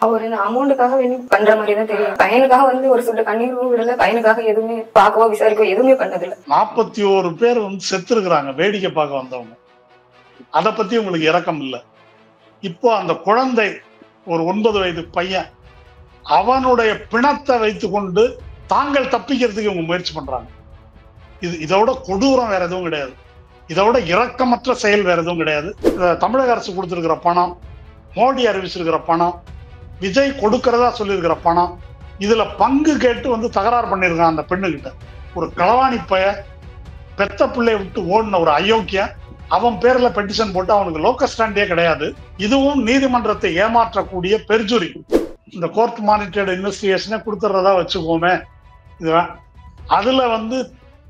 அவர் அமௌண்ட்டுக்காக வேண்டி பண்ற மாதிரி தான் தெரியும். பையனுக்காக வந்து ஒரு சொட்டு கண்ணீரும் விடல, பையனுக்காக எதுவுமே பார்க்கவோ விசாரிக்கவோ எதுவுமே பண்ணதில்லை. 41 பேர் வந்து செத்து இருக்கிறாங்க வேடிக்கை பார்க்க வந்தவங்க. அதை பத்தி உங்களுக்கு இரக்கம் இல்லை. இப்போ அந்த குழந்தை ஒரு 9 வயது பையன், அவனுடைய பிணத்தை வைத்துக் கொண்டு தாங்கள் தப்பிக்கிறதுக்கு இவங்க முயற்சி பண்றாங்க. இதோட கொடூரம் வேற எதுவும் கிடையாது. இதோட இரக்கமற்ற செயல் வேற எதுவும் கிடையாது. தமிழக அரசு கொடுத்திருக்கிற பணம், மோடி அறிவிச்சிருக்கிற பணம், விஜய் கொடுக்கிறதா சொல்லியிருக்கிற பணம், இதுல பங்கு கேட்டு வந்து தகராறு பண்ணிருக்கான் அந்த பெண்ணுகிட்ட. ஒரு களவாணி பைய பெத்த பிள்ளைய விட்டு ஓடின ஒரு அயோக்கிய, அவன் பேர்ல பெட்டிஷன் போட்டு அவனுக்கு லோக்கல் ஸ்டாண்டே கிடையாது. இதுவும் நீதிமன்றத்தை ஏமாற்றக்கூடிய பெர்ஜுரி. இந்த கோர்ட் மானிட்டர்டு இன்வெஸ்டிகேஷனே கொடுத்துறதா வச்சுக்கோமே. இதுதான் அதுல வந்து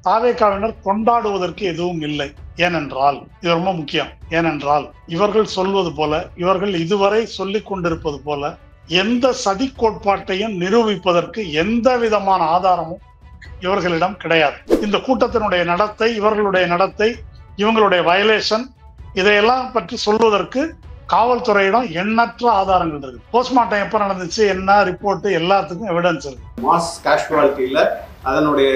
தாவேகாவினர் கொண்டாடுவதற்கு எதுவும் இல்லை. ஏனென்றால் இது ரொம்ப முக்கியம். ஏனென்றால் இவர்கள் சொல்வது போல, இவர்கள் இதுவரை சொல்லிக் கொண்டிருப்பது போல எந்த சதி கோட்பாட்டையும் நிரூபிப்பதற்கு எந்த விதமான ஆதாரமும் இவர்களிடம் கிடையாது. இந்த கூட்டத்தினுடைய நடத்தை, இவர்களுடைய நடத்தை, இவங்களுடைய வயலேஷன், இதையெல்லாம் பற்றி சொல்வதற்கு காவல்துறையிடம் எண்ணற்ற ஆதாரங்கள் இருக்கு. போஸ்ட்மார்ட்டம் எப்ப நடந்துச்சு, என்ன ரிப்போர்ட், எல்லாத்துக்கும் எவிடன்ஸ் இருக்கு. மாஸ் கேஷுவாலிட்டியில அதனுடைய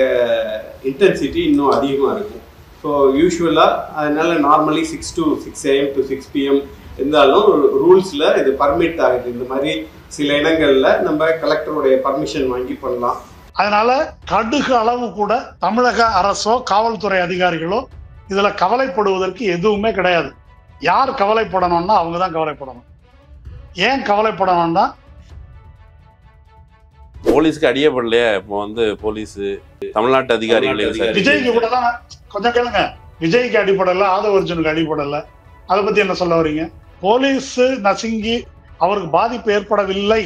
இன்டென்சிட்டி இன்னும் அதிகமாக இருக்கும். ஸோ யூஸ்வலாக அதனால normally 6 to 6 AM to 6 PM இருந்தாலும் ரூல்ஸில் இது பர்மிட் ஆகுது. இந்த மாதிரி சில இடங்களில் நம்ம கலெக்டருடைய பர்மிஷன் வாங்கி பண்ணலாம். அதனால கடுகு அளவு கூட தமிழக அரசோ காவல்துறை அதிகாரிகளோ இதுல கவலைப்படுவதற்கு எதுவுமே கிடையாது. யார் கவலைப்படணும்னா அவங்க தான் கவலைப்படணும். ஏன் கவலைப்படணும்னா, போலீஸ்க்கு அடியப்படலையா? இப்போ வந்து போலீஸ் தமிழ்நாட்டு அதிகாரிகளே விஜய்க்கு கூட தான் கொஞ்சம் கேளுங்க. விஜய்க்கு அடிப்படல, ஆதவர்ஜுனுக்கு அடிப்படல. அதை பத்தி என்ன சொல்ல வரீங்க? போலீஸ் நசுங்கி அவருக்கு பாதிப்பு ஏற்படவில்லை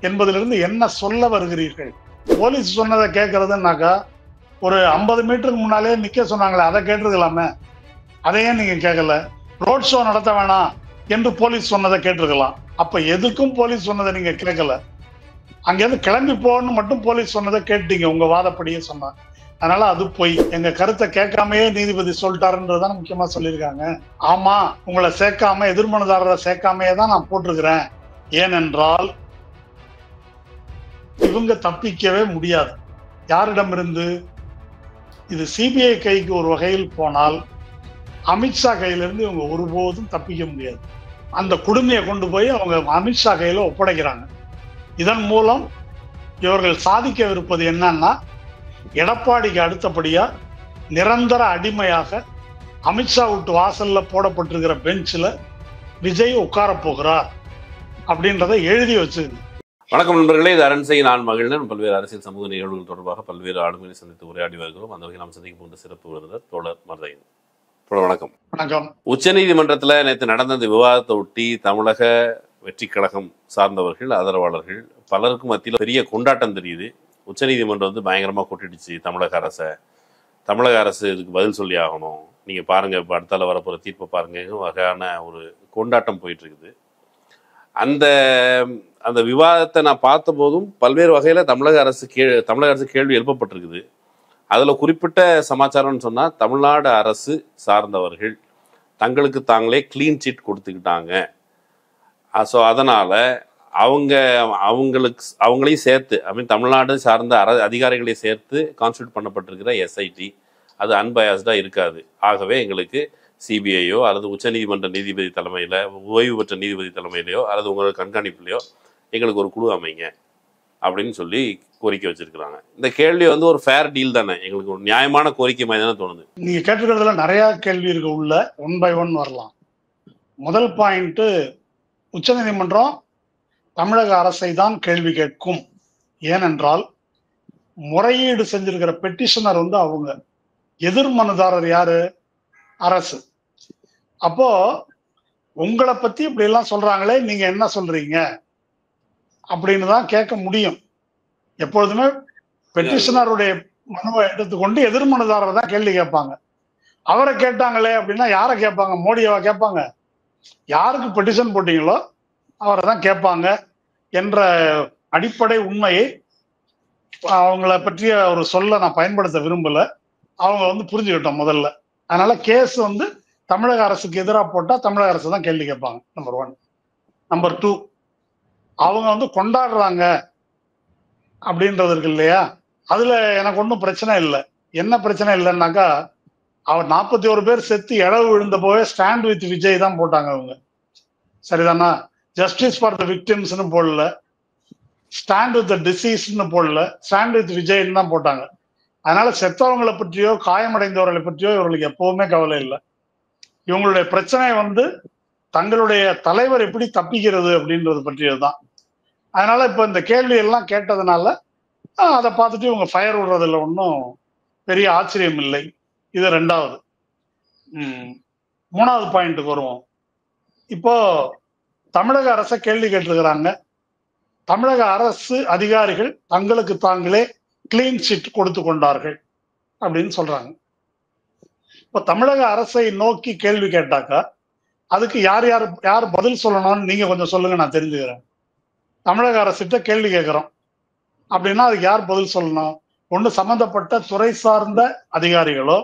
என்பதிலிருந்து என்ன சொல்ல வருகிறீர்கள்? போலீஸ் சொன்னதை கேட்கறதுனாக்கா ஒரு 50 மீட்டருக்கு முன்னாலே நிக்க சொன்னாங்களே, அதை கேட்டிருக்கலாமே. அதையே நீங்க கேட்கல. ரோட் ஷோ நடத்த வேணாம் என்று போலீஸ் சொன்னதை கேட்டிருக்கலாம். அப்ப எதுக்கும் போலீஸ் சொன்னதை நீங்க கேட்கல. அங்கேருந்து கிளம்பி போகணும்னு மட்டும் போலீஸ் சொன்னதை கேட்டீங்க, உங்க வாதப்படியே சொன்னாங்க. அதனால அது போய் எங்க கருத்தை கேட்காமையே நீதிபதி சொல்லிட்டாருன்றதான் முக்கியமா சொல்லியிருக்காங்க. ஆமா, உங்களை சேர்க்காம, எதிர்மனுதாரரை சேர்க்காமையே தான் நான் போட்டிருக்கிறேன். ஏனென்றால் இவங்க தப்பிக்கவே முடியாது. யாரிடமிருந்து? இது சிபிஐ கைக்கு ஒரு வகையில் போனால் அமித்ஷா கையிலிருந்து இவங்க ஒருபோதும் தப்பிக்க முடியாது. அந்த கொடுமையை கொண்டு போய் அவங்க அமித்ஷா கையில ஒப்படைக்கிறாங்க. இதன் மூலம் இவர்கள் சாதிக்கவிருப்பது என்னன்னா, எடப்பாடிக்கு அடுத்தபடியா நிரந்தர அடிமையாக அமித்ஷா வீட்டு வாசல்ல போடப்பட்டிருக்கிற பெஞ்சில் விஜய் உட்கார போகிறார் அப்படின்றத எழுதி வச்சுங்க. வணக்கம் நண்பர்களே, இது அரண்சை நான் மகிழ்ந்தன். பல்வேறு அரசியல் சமூக நிகழ்வுகள் தொடர்பாக பல்வேறு ஆளுமைகளை சந்தித்து உரையாடி வருகிறோம். அந்த வகையில் நாம் சந்திக்க போன்ற சிறப்பு விருந்தினர் தோழர் மருதையன். வணக்கம். வணக்கம். உச்சநீதிமன்றத்தில் நேற்று நடந்த இந்த விவாதத்தை ஒட்டி தமிழக வெற்றி கழகம் சார்ந்தவர்கள், ஆதரவாளர்கள் பலருக்கும் மத்தியில் பெரிய கொண்டாட்டம் தெரியுது. உச்சநீதிமன்றம் வந்து பயங்கரமாக கொட்டிடுச்சு தமிழக அரசை. தமிழக அரசு இதுக்கு பதில் சொல்லி ஆகணும். நீங்கள் பாருங்கள், இப்போ அடுத்தால வரப்போகிற தீர்ப்பை பாருங்க வகையான ஒரு கொண்டாட்டம் போயிட்டு இருக்குது. அந்த விவாதத்தை நான் பார்த்த போதும் பல்வேறு வகையில் தமிழக அரசு கேள்வி எழுப்பப்பட்டிருக்குது. அதில் குறிப்பிட்ட சமாச்சாரம்னு சொன்னால், தமிழ்நாடு அரசு சார்ந்தவர்கள் தங்களுக்கு தாங்களே கிளீன் சீட் கொடுத்துக்கிட்டாங்க. ஸோ அதனால் அவங்களையும் சேர்த்து, தமிழ்நாடு சார்ந்த அதிகாரிகளையும் சேர்த்து கான்ஸ்டியூட் பண்ணப்பட்டிருக்கிற எஸ்ஐடி அது அன்பயாஸ்டாக இருக்காது. ஆகவே எங்களுக்கு சிபிஐயோ அல்லது உச்சநீதிமன்ற நீதிபதி தலைமையில், ஓய்வு பெற்ற நீதிபதி தலைமையிலையோ அல்லது உங்களோட கண்காணிப்புலையோ எங்களுக்கு ஒரு குழு அமைங்க அப்படின்னு சொல்லி கோரிக்கை வச்சிருக்கிறாங்க. இந்த கேள்வி வந்து ஒரு ஃபேர் டீல் தானே? எங்களுக்கு ஒரு நியாயமான கோரிக்கை மாதிரி தானே தோணுது. நீங்க கேட்டுக்கிறதுல நிறைய கேள்வி இருக்கு, உள்ள 1 by 1 வரலாம். முதல் பாயிண்ட், உச்சநீதிமன்றம் தமிழக அரசை தான் கேள்வி கேட்கும். ஏனென்றால் முறையீடு செஞ்சிருக்கிற பெட்டிஷனர் வந்து அவங்க, எதிர் மனுதாரர் யாரு? அரசு. அப்போ உங்களை பத்தி இப்படி எல்லாம் சொல்றாங்களே, நீங்க என்ன சொல்றீங்க அப்படின்னு தான் கேட்க முடியும். எப்பொழுதுமே பெட்டிஷனருடைய மனுவை எடுத்துக்கொண்டு எதிர் மனுதாரர் தான் கேள்வி கேட்பாங்க. அவரை கேட்டாங்களே அப்படின்னா யாரை கேட்பாங்க? மோடியவா கேட்பாங்க? யாருக்கு பெட்டிஷன் போட்டீங்களோ அவரை தான் கேட்பாங்க என்ற அடிப்படை உண்மையை அவங்கள பற்றிய ஒரு சொல்ல நான் பயன்படுத்த விரும்பல. அவங்க வந்து புரிஞ்சுக்கிட்டோம் முதல்ல. அதனால கேஸ் வந்து தமிழக அரசுக்கு எதிராக போட்டா தமிழக அரசு தான் கேள்வி கேட்பாங்க. நம்பர் 1. நம்பர் 2, அவங்க வந்து கொண்டாடுறாங்க அப்படின்றது இருக்கு இல்லையா, அதுல எனக்கு ஒன்றும் பிரச்சனை இல்லை. என்ன பிரச்சனை இல்லைன்னாக்கா, அவர் 41 பேர் செத்து இழவு விழுந்த போவே ஸ்டாண்ட் வித் விஜய் தான் போட்டாங்க அவங்க. சரிதானா? ஜஸ்டிஸ் ஃபார் த விக்டிம்ஸ்னு போடல, ஸ்டாண்ட் வித் த டிசீஸ்னு போடல, ஸ்டாண்ட் வித் விஜய்ன்னு தான் போட்டாங்க. அதனால செத்தவங்களை பற்றியோ காயமடைந்தவர்களை பற்றியோ இவர்களுக்கு எப்பவுமே கவலை இல்லை. இவங்களுடைய பிரச்சனை வந்து தங்களுடைய தலைவர் எப்படி தப்பிக்கிறது அப்படின்றது பற்றியதுதான். அதனால இப்ப இந்த கேள்வி எல்லாம் கேட்டதுனால அதை பார்த்துட்டு இவங்க ஃபயர் விடுறதுல ஒன்றும் பெரிய ஆச்சரியம் இல்லை. இது ரெண்டாவது. மூணாவது பாயிண்ட்டுக்கு வருவோம். இப்போ தமிழக அரசை கேள்வி கேட்டிருக்கிறாங்க. தமிழக அரசு அதிகாரிகள் தங்களுக்கு தாங்களே கிளீன் சிட் கொடுத்து கொண்டார்கள் அப்படின்னு சொல்றாங்க. இப்ப தமிழக அரசை நோக்கி கேள்வி கேட்டாக்கா அதுக்கு யார் பதில் சொல்லணும்னு நீங்க கொஞ்சம் சொல்லுங்க, நான் தெரிஞ்சுக்கிறேன். தமிழக அரசிட்ட கேள்வி கேட்கிறோம் அப்படின்னா அதுக்கு யார் பதில் சொல்லணும்? ஒண்ணு சம்பந்தப்பட்ட துறை சார்ந்த அதிகாரிகளோ,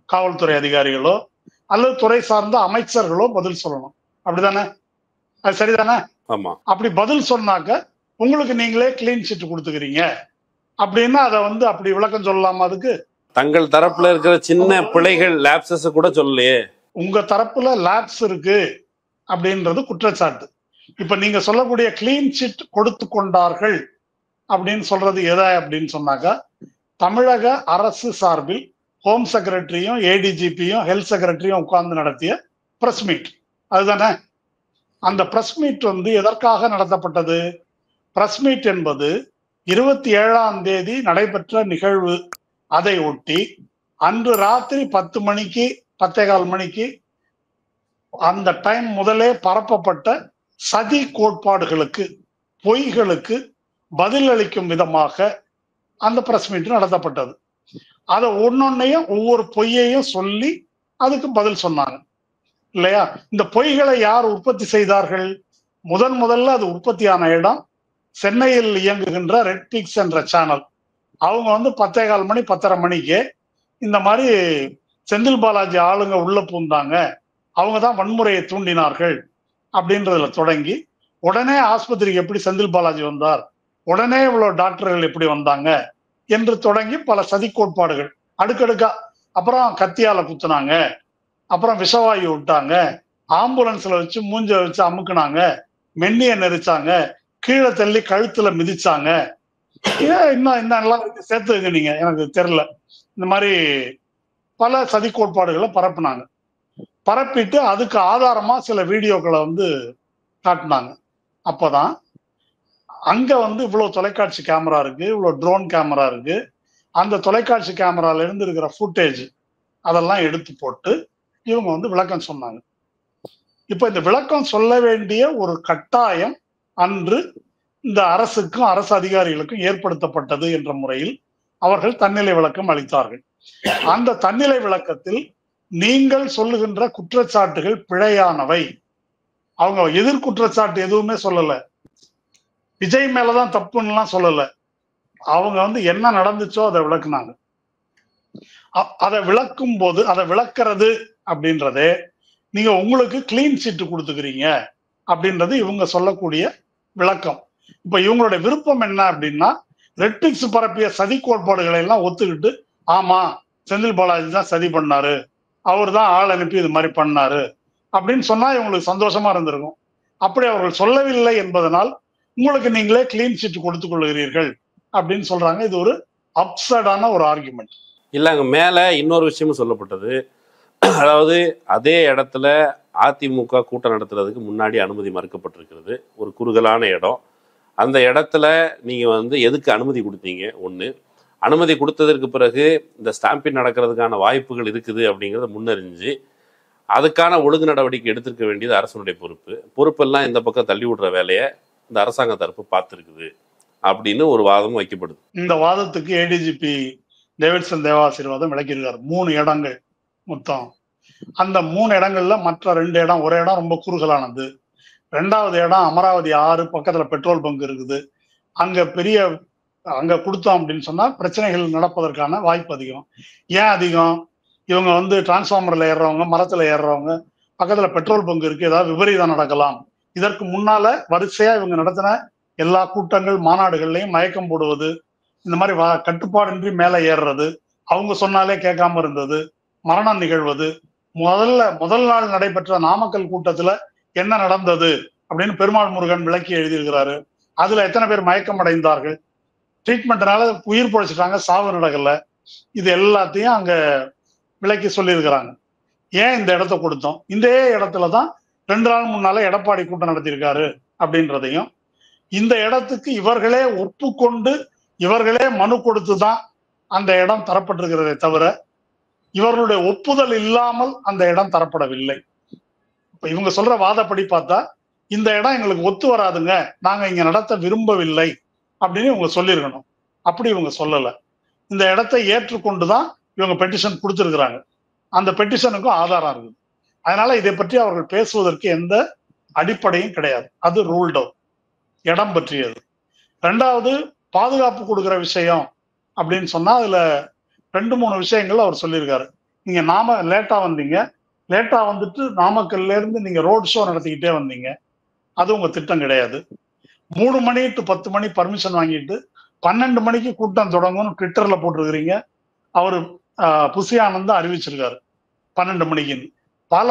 காவல்துறை அதிகாரிகளோ, அல்லது துறை சார்ந்த அமைச்சர்களோ பதில் சொல்லணும். அப்படிதானே? அது சரிதானே? ஆமா. அப்படி பதில் சொன்னாக்க உங்களுக்கு நீங்களே கிளீன் சிட் கொடுத்துக்கிறீங்க அப்படின்னா அதை வந்து அப்படி விளக்கம் சொல்லலாமா? அதுக்கு தங்கள் தரப்புல இருக்கிற சின்ன பிழைகள் லேப்சஸ் கூட சொல்லலையே. உங்க தரப்புல லேப்ஸ் இருக்கு அப்படின்றது குற்றச்சாட்டு. இப்ப நீங்க சொல்லக்கூடிய கிளீன் சிட் கொடுத்து கொண்டார்கள் அப்படின்னு சொல்றது எதை அப்படின்னு சொன்னாக்கா, தமிழக அரசு சார்பில் ஹோம் செக்ரட்டரியும் ஏடிஜிபியும் ஹெல்த் செக்ரட்டரியும் உட்கார்ந்து நடத்திய பிரஸ் மீட், அதுதானே? அந்த பிரஸ் மீட் வந்து எதற்காக நடத்தப்பட்டது? பிரஸ் மீட் என்பது 27ஆம் தேதி நடைபெற்ற நிகழ்வு. அதை ஒட்டி அன்று ராத்திரி 10 மணிக்கு 10:15 மணிக்கு அந்த டைம் முதலே பரப்பப்பட்ட சதி கோட்பாடுகளுக்கு, பொய்களுக்கு பதில் அளிக்கும் விதமாக அந்த பிரஸ் மீட் நடத்தப்பட்டது. அதை ஒன்னொன்னையும் ஒவ்வொரு பொய்யையும் சொல்லி அதுக்கு பதில் சொன்னாங்க இல்லையா? இந்த பொய்களை யார் உற்பத்தி செய்தார்கள்? முதல்ல அது உற்பத்தியான இடம் சென்னையில் இயங்குகின்ற ரெட் பிக்ஸ் என்ற சேனல். அவங்க வந்து 10:15 மணி 10:30 மணிக்கு இந்த மாதிரி செந்தில் பாலாஜி ஆளுங்க உள்ள பூந்தாங்க, அவங்க தான் வன்முறையை தூண்டினார்கள் அப்படின்றதுல தொடங்கி, உடனே ஆஸ்பத்திரிக்கு எப்படி செந்தில் பாலாஜி வந்தார், உடனே இவ்வளவு டாக்டர்கள் எப்படி வந்தாங்க என்று தொடங்கி பல சதி கோட்பாடுகள் அடுக்கடுக்கா. அப்புறம் கத்தியால குத்துனாங்க, அப்புறம் விஷவாயு விட்டாங்க, ஆம்புலன்ஸ்ல வச்சு மூஞ்ச வச்சு அமுக்குனாங்க, மென்னிய நெரிச்சாங்க, கீழே தள்ளி கழுத்துல மிதிச்சாங்க. இன்னும் எல்லாம் சேர்த்துங்க நீங்க, எனக்கு தெரியல. இந்த மாதிரி பல சதி கோட்பாடுகளை பரப்புனாங்க. பரப்பிட்டு அதுக்கு ஆதாரமா சில வீடியோக்களை வந்து காட்டினாங்க. அப்பதான் அங்க வந்து இவ்வளவு தொலைக்காட்சி கேமரா இருக்கு, இவ்வளவு ட்ரோன் கேமரா இருக்கு, அந்த தொலைக்காட்சி கேமரால இருந்து இருக்கிற ஃபுட்டேஜ் அதெல்லாம் எடுத்து போட்டு இவங்க வந்து விளக்கம் சொன்னாங்க. இப்ப இந்த விளக்கம் சொல்ல வேண்டிய ஒரு கட்டாயம் அன்று இந்த அரசுக்கும் அரசு அதிகாரிகளுக்கும் ஏற்படுத்தப்பட்டது என்ற முறையில் அவர்கள் தன்னிலை விளக்கம் அளித்தார்கள். அந்த தன்னிலை விளக்கத்தில் நீங்கள் சொல்லுகின்ற குற்றச்சாட்டுகள் பிழையானவை. அவங்க எதிர் குற்றச்சாட்டு எதுவுமே சொல்லல, விஜய் மேலதான் தப்புன்னுலாம் சொல்லல. அவங்க வந்து என்ன நடந்துச்சோ அதை விளக்குனாங்க. அதை விளக்கும் போது அதை விளக்குறது அப்படின்றதே நீங்க உங்களுக்கு கிளீன் சிட் கொடுத்துக்கிறீங்க அப்படின்றது இவங்க சொல்லக்கூடிய விளக்கம். இப்ப இவங்களுடைய விருப்பம் என்ன அப்படின்னா, ரெட்பிக்ஸ் பரப்பிய சதி கோட்பாடுகளை எல்லாம் ஒத்துக்கிட்டு, ஆமா செந்தில் பாலாஜி தான் சதி பண்ணாரு, அவர் தான் ஆள் அனுப்பி இது மாதிரி பண்ணாரு அப்படின்னு சொன்னா இவங்களுக்கு சந்தோஷமா இருந்திருக்கும். அப்படி அவர்கள் சொல்லவில்லை என்பதனால் உங்களுக்கு நீங்களே கிளீன் சிட் கொடுத்துக் கொள்கிறீர்கள் அப்படின்னு சொல்றாங்க. இது ஒரு அப்சர்டான ஒரு ஆர்குமெண்ட். இல்ல, அங்க மேல இன்னொரு விஷயமும் சொல்லப்பட்டது. அதாவது அதே இடத்துல அதிமுக கூட்டம் நடத்துறதுக்கு முன்னாடி அனுமதி மறுக்கப்பட்டிருக்கிறது. ஒரு குறுகலான இடம். அந்த இடத்துல நீங்க வந்து எதுக்கு அனுமதி கொடுத்தீங்க? ஒண்ணு, அனுமதி கொடுத்ததற்கு பிறகு இந்த ஸ்டாம்பிங் நடக்கிறதுக்கான வாய்ப்புகள் இருக்குது அப்படிங்கிறத முன்னறிஞ்சு அதுக்கான ஒழுங்கு நடவடிக்கை எடுத்திருக்க வேண்டியது அரசனுடைய பொறுப்பெல்லாம் இந்த பக்கம் தள்ளி விடுற வேலையை இந்த அரசாங்க தரப்பு பார்த்துருக்குது அப்படின்னு ஒரு வாதமும் வைக்கப்படுது. இந்த வாதத்துக்கு ஏடிஜிபி டேவிட்சன் தேவாசீர்வாதம் விளக்கியிருக்காரு. 3 இடங்கள் மொத்தம். அந்த 3 இடங்கள்ல மற்ற 2 இடம், ஒரு இடம் ரொம்ப குறுகலானது, 2வது இடம் அமராவதி 6 பக்கத்துல பெட்ரோல் பங்க் இருக்குது, அங்க கொடுத்தோம் அப்படின்னு சொன்னா பிரச்சனைகள் நடப்பதற்கான வாய்ப்பு அதிகம். ஏன் அதிகம்? இவங்க வந்து டிரான்ஸ்ஃபார்மர்ல ஏறுறவங்க, மரத்துல ஏறுறவங்க, பக்கத்துல பெட்ரோல் பங்க் இருக்கு, ஏதாவது விபரீதம் நடக்கலாம். இதற்கு முன்னால வரிசையா இவங்க நடத்தின எல்லா கூட்டங்கள் மாநாடுகள்லையும் மயக்கம் போடுவது, இந்த மாதிரி கட்டுப்பாடின்றி மேலே ஏறுறது, அவங்க சொன்னாலே கேட்காம இருந்தது, மரணம் நிகழ்வது, முதல் நாள் நடைபெற்ற நாமக்கல் கூட்டத்துல என்ன நடந்தது அப்படின்னு பெருமாள் முருகன் விளக்கி எழுதியிருக்கிறாரு. அதுல எத்தனை பேர் மயக்கம் அடைந்தார்கள், ட்ரீட்மெண்ட்னால உயிர் பொழைச்சிட்டாங்க, சாவு நடக்கல, இது எல்லாத்தையும் அங்க விளக்கி சொல்லியிருக்கிறாங்க. ஏன் இந்த இடத்த கொடுத்தோம், இந்த இடத்துலதான் 2 நாள் முன்னால எடப்பாடி கூட்டம் நடத்தியிருக்காரு அப்படின்றதையும், இந்த இடத்துக்கு இவர்களே ஒப்புக்கொண்டு இவர்களே மனு கொடுத்துதான் அந்த இடம் தரப்பட்டிருக்கிறதே தவிர இவர்களுடைய ஒப்புதல் இல்லாமல் அந்த இடம் தரப்படவில்லை. இப்ப இவங்க சொல்ற வாதப்படி பார்த்தா இந்த இடம் எங்களுக்கு ஒத்து வராதுங்க, நாங்க இங்க நடத்த விரும்பவில்லை அப்படின்னு இவங்க சொல்லியிருக்கணும். அப்படி இவங்க சொல்லல. இந்த இடத்தை ஏற்றுக்கொண்டுதான் இவங்க பெட்டிஷன் கொடுத்திருக்கிறாங்க. அந்த பெட்டிஷனுக்கும் ஆதாரம் இருக்குது. அதனால இதை பற்றி அவர்கள் பேசுவதற்கு எந்த அடிப்படையும் கிடையாது. அது ரூல்ட் அவுட், இடம் பற்றியது. 2வது பாதுகாப்பு கொடுக்குற விஷயம் அப்படின்னு சொன்னா அதுல 2-3 விஷயங்கள் அவர் சொல்லியிருக்காரு. நீங்க லேட்டா வந்தீங்க, லேட்டா வந்துட்டு நாமக்கல்ல இருந்து நீங்க ரோட் ஷோ நடத்திக்கிட்டே வந்தீங்க, அது உங்க திட்டம் கிடையாது. 3 மணி டு 10 மணி பர்மிஷன் வாங்கிட்டு 12 மணிக்கு கூட்டம் தொடங்கும்னு ட்விட்டர்ல போட்டிருக்கிறீங்க. அவரு புசி ஆனந்த் அறிவிச்சிருக்காரு 12 மணிக்குன்னு.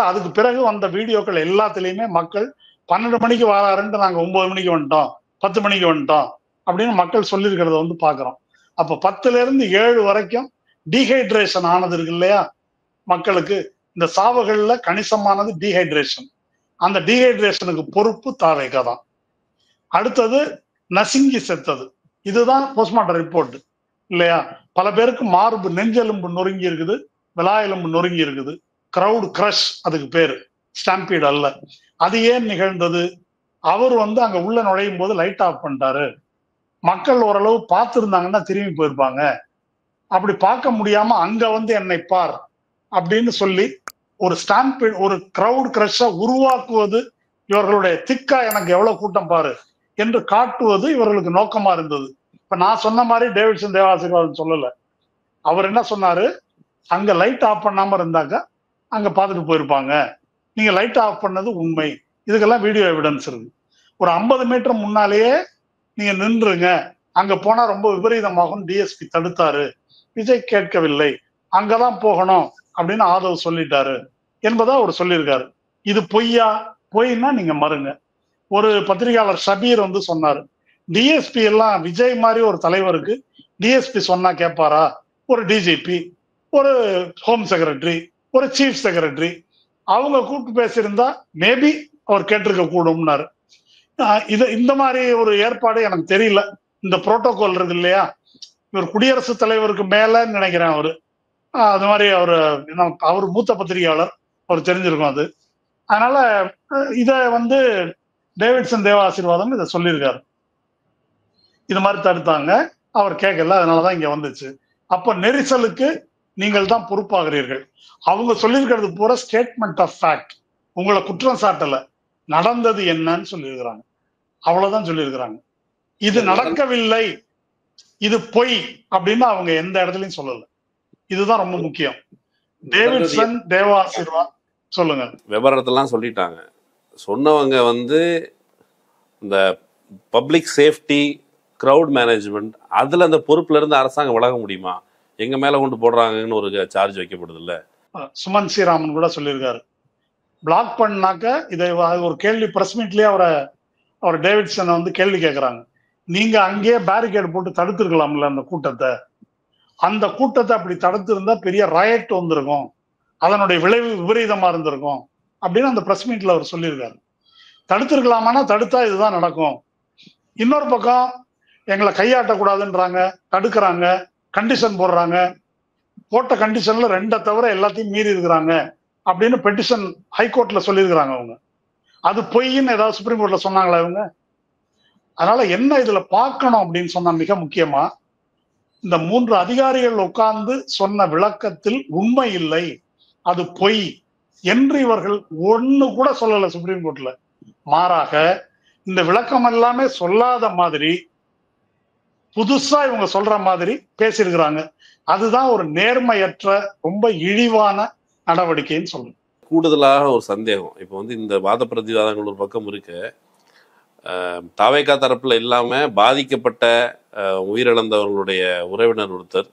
அதுக்கு பிறகு வந்த வீடியோக்கள் எல்லாத்துலயுமே மக்கள் 12 மணிக்கு வராருன்ட்டு நாங்க 9 மணிக்கு வந்துட்டோம், 10 மணிக்கு வந்துட்டோம் அப்படின்னு மக்கள் சொல்லியிருக்கிறத வந்து பாக்குறோம். அப்ப 10ல இருந்து 7 வரைக்கும் டீஹைட்ரேஷன் ஆனது இருக்கு இல்லையா மக்களுக்கு. இந்த சாவுகள்ல கணிசமானது டீஹைட்ரேஷன். அந்த டீஹைட்ரேஷனுக்கு பொறுப்பு தாவேகா தான். அடுத்தது நசுங்கி செத்தது, இதுதான் போஸ்ட்மார்ட்டம் ரிப்போர்ட் இல்லையா. பல பேருக்கு மார்பு நெஞ்செலும்பு நொறுங்கி இருக்குது, விலா எலும்பு நொறுங்கி இருக்குது. கிரவுட் கிரஷ் அதுக்கு பேரு, ஸ்டாம்பீட் அல்ல. அது ஏன் நிகழ்ந்தது, அவர் வந்து அங்க உள்ள நுழையும் போது லைட் ஆஃப் பண்ணிட்டாரு, மக்கள் ஓரளவு பார்த்துருந்தாங்கன்னா திரும்பி போயிருப்பாங்க, அப்படி பார்க்க முடியாம அங்க வந்து என்னை பார் அப்படின்னு சொல்லி ஒரு ஸ்டாம்பீட், ஒரு கிரவுட் கிரஷ உருவாக்குவது, இவர்களுடைய திக்கா எனக்கு எவ்வளவு கூட்டம் பாரு என்று காட்டுவது இவர்களுக்கு நோக்கமா இருந்தது. இப்ப நான் சொன்ன மாதிரி டேவிட்சன் தேவாசீர்வாதம் சொல்லல. அவர் என்ன சொன்னாரு, அங்க லைட் ஆஃப் பண்ணாம இருந்தாக்க அங்க பார்த்துட்டு போயிருப்பாங்க, நீங்க லைட் ஆஃப் பண்ணது உண்மை, இதுக்கெல்லாம் வீடியோ எவிடன்ஸ் இருக்கு. ஒரு 50 மீட்டர் முன்னாலேயே நீங்க நின்றுங்க, அங்க போனா ரொம்ப விபரீதமாகும், டிஎஸ்பி தடுத்தாரு, விஜய் கேட்கவில்லை, அங்கதான் போகணும் அப்படின்னு ஆதவ் சொல்லிட்டாரு என்பதா அவர் சொல்லியிருக்காரு. இது பொய்யா? பொய்னா நீங்க மறுங்க. ஒரு பத்திரிகையாளர் ஷபீர் வந்து சொன்னாரு, டிஎஸ்பி எல்லாம் விஜய் மாதிரி ஒரு தலைவருக்கு டிஎஸ்பி சொன்னா கேட்பாரா, ஒரு டிஜிபி, ஒரு ஹோம் செக்ரட்டரி, ஒரு சீஃப் செக்ரட்டரி அவங்க கூப்பிட்டு பேசியிருந்தா மேபி அவர் கேட்டிருக்க கூடும்னாரு. இந்த மாதிரி ஒரு ஏற்பாடு எனக்கு தெரியல. இந்த புரோட்டோகால் இருக்கு இல்லையா, இவர் குடியரசுத் தலைவருக்கு மேலன்னு நினைக்கிறேன் அவரு. அது மாதிரி அவர் மூத்த பத்திரிகையாளர், அவர் தெரிஞ்சிருக்கும் அது. அதனால இத வந்து டேவிட்சன் தேவாசீர்வாதம் இதை சொல்லியிருக்காரு. இது மாதிரி தடுத்தாங்க, அவர் கேட்கல, அதனாலதான் இங்க வந்துச்சு. அப்ப நெரிசலுக்கு நீங்கள் தான் பொறுப்பாகிறீர்கள். அவங்க சொல்லியிருக்கிறது பூரா ஸ்டேட்மெண்ட் ஆஃப் ஃபேக்ட், உங்களை குற்றம் சாட்டல, நடந்தது என்னன்னு சொல்லியிருக்கிறாங்க, அவ்வளவுதான் சொல்லியிருக்கிறாங்க. இது நடக்கவில்லை, இது பொய் அப்படின்னு அவங்க எந்த இடத்துலயும் சொல்லல. இதுதான் ரொம்ப முக்கியம். டேவிட்சன் தேவாசீர்வாதம் சொல்லுங்க. விவரத்தெல்லாம் சொல்லிட்டாங்க. சொன்னவங்க வந்து இந்த பப்ளிக் சேஃப்டி, கிரவுட் மேனேஜ்மெண்ட், அதுல அந்த பொறுப்புல இருந்து அரசாங்கம் விலக முடியுமா? எங்க மேல கொண்டு போடுறாங்கன்னு ஒரு சார்ஜ் வைக்கப்படுது இல்ல. சுமன் ஸ்ரீராமன் கூட சொல்லியிருக்காரு, பிளாக் பண்ணாக்க இதை ஒரு கேள்வி பிரஸ் மீட்லயே அவர் டேவிட்சன் வந்து கேள்வி கேட்கிறாங்க, நீங்க அங்கேயே பேரிகேட் போட்டு தடுத்துருக்கலாம்ல அந்த கூட்டத்தை, அந்த கூட்டத்தை அப்படி தடுத்து இருந்தா பெரிய ரயட் வந்திருக்கும், அதனுடைய விளைவு விபரீதமா இருந்திருக்கும் அப்படின்னு அந்த பிரஸ் மீட்ல அவர் சொல்லியிருக்காரு. தடுத்திருக்கலாமானா தடுத்தா இதுதான் நடக்கும். இன்னொரு பக்கம் எங்களை கையாட்டக்கூடாதுன்றாங்க, தடுக்கிறாங்க, கண்டிஷன் போடுறாங்க, போட்ட கண்டிஷன்ல 2 தவிர எல்லாத்தையும் மீறி இருக்கிறாங்க அப்படின்னு பெட்டிஷன் ஹைகோர்ட்ல சொல்லியிருக்கிறாங்க அவங்க. அது பொய்ன்னு ஏதாவது சுப்ரீம் கோர்ட்ல சொன்னாங்களா இவங்க? அதனால என்ன இதுல பார்க்கணும் அப்படின்னு சொன்னா, மிக முக்கியமா இந்த 3 அதிகாரிகள் உட்கார்ந்து சொன்ன விளக்கத்தில் உண்மை இல்லை, அது பொய் என்று இவர்கள் ஒண்ணு கூட சொல்லல சுப்ரீம் கோர்ட்ல. மாறாக இந்த விளக்கம் எல்லாமே சொல்லாத மாதிரி புதுசா இவங்க சொல்ற மாதிரி பேசியிருக்கிறாங்க. அதுதான் ஒரு நேர்மையற்ற, ரொம்ப இழிவான நடவடிக்கைன்னு சொல்லணும். கூடுதலாக ஒரு சந்தேகம், இப்போ வந்து இந்த வாத பிரதிவாதங்கள் ஒரு பக்கம் இருக்கு, தாவேகா தரப்புல இல்லாம பாதிக்கப்பட்ட உயிரிழந்தவர்களுடைய உறவினர் ஒருத்தர்,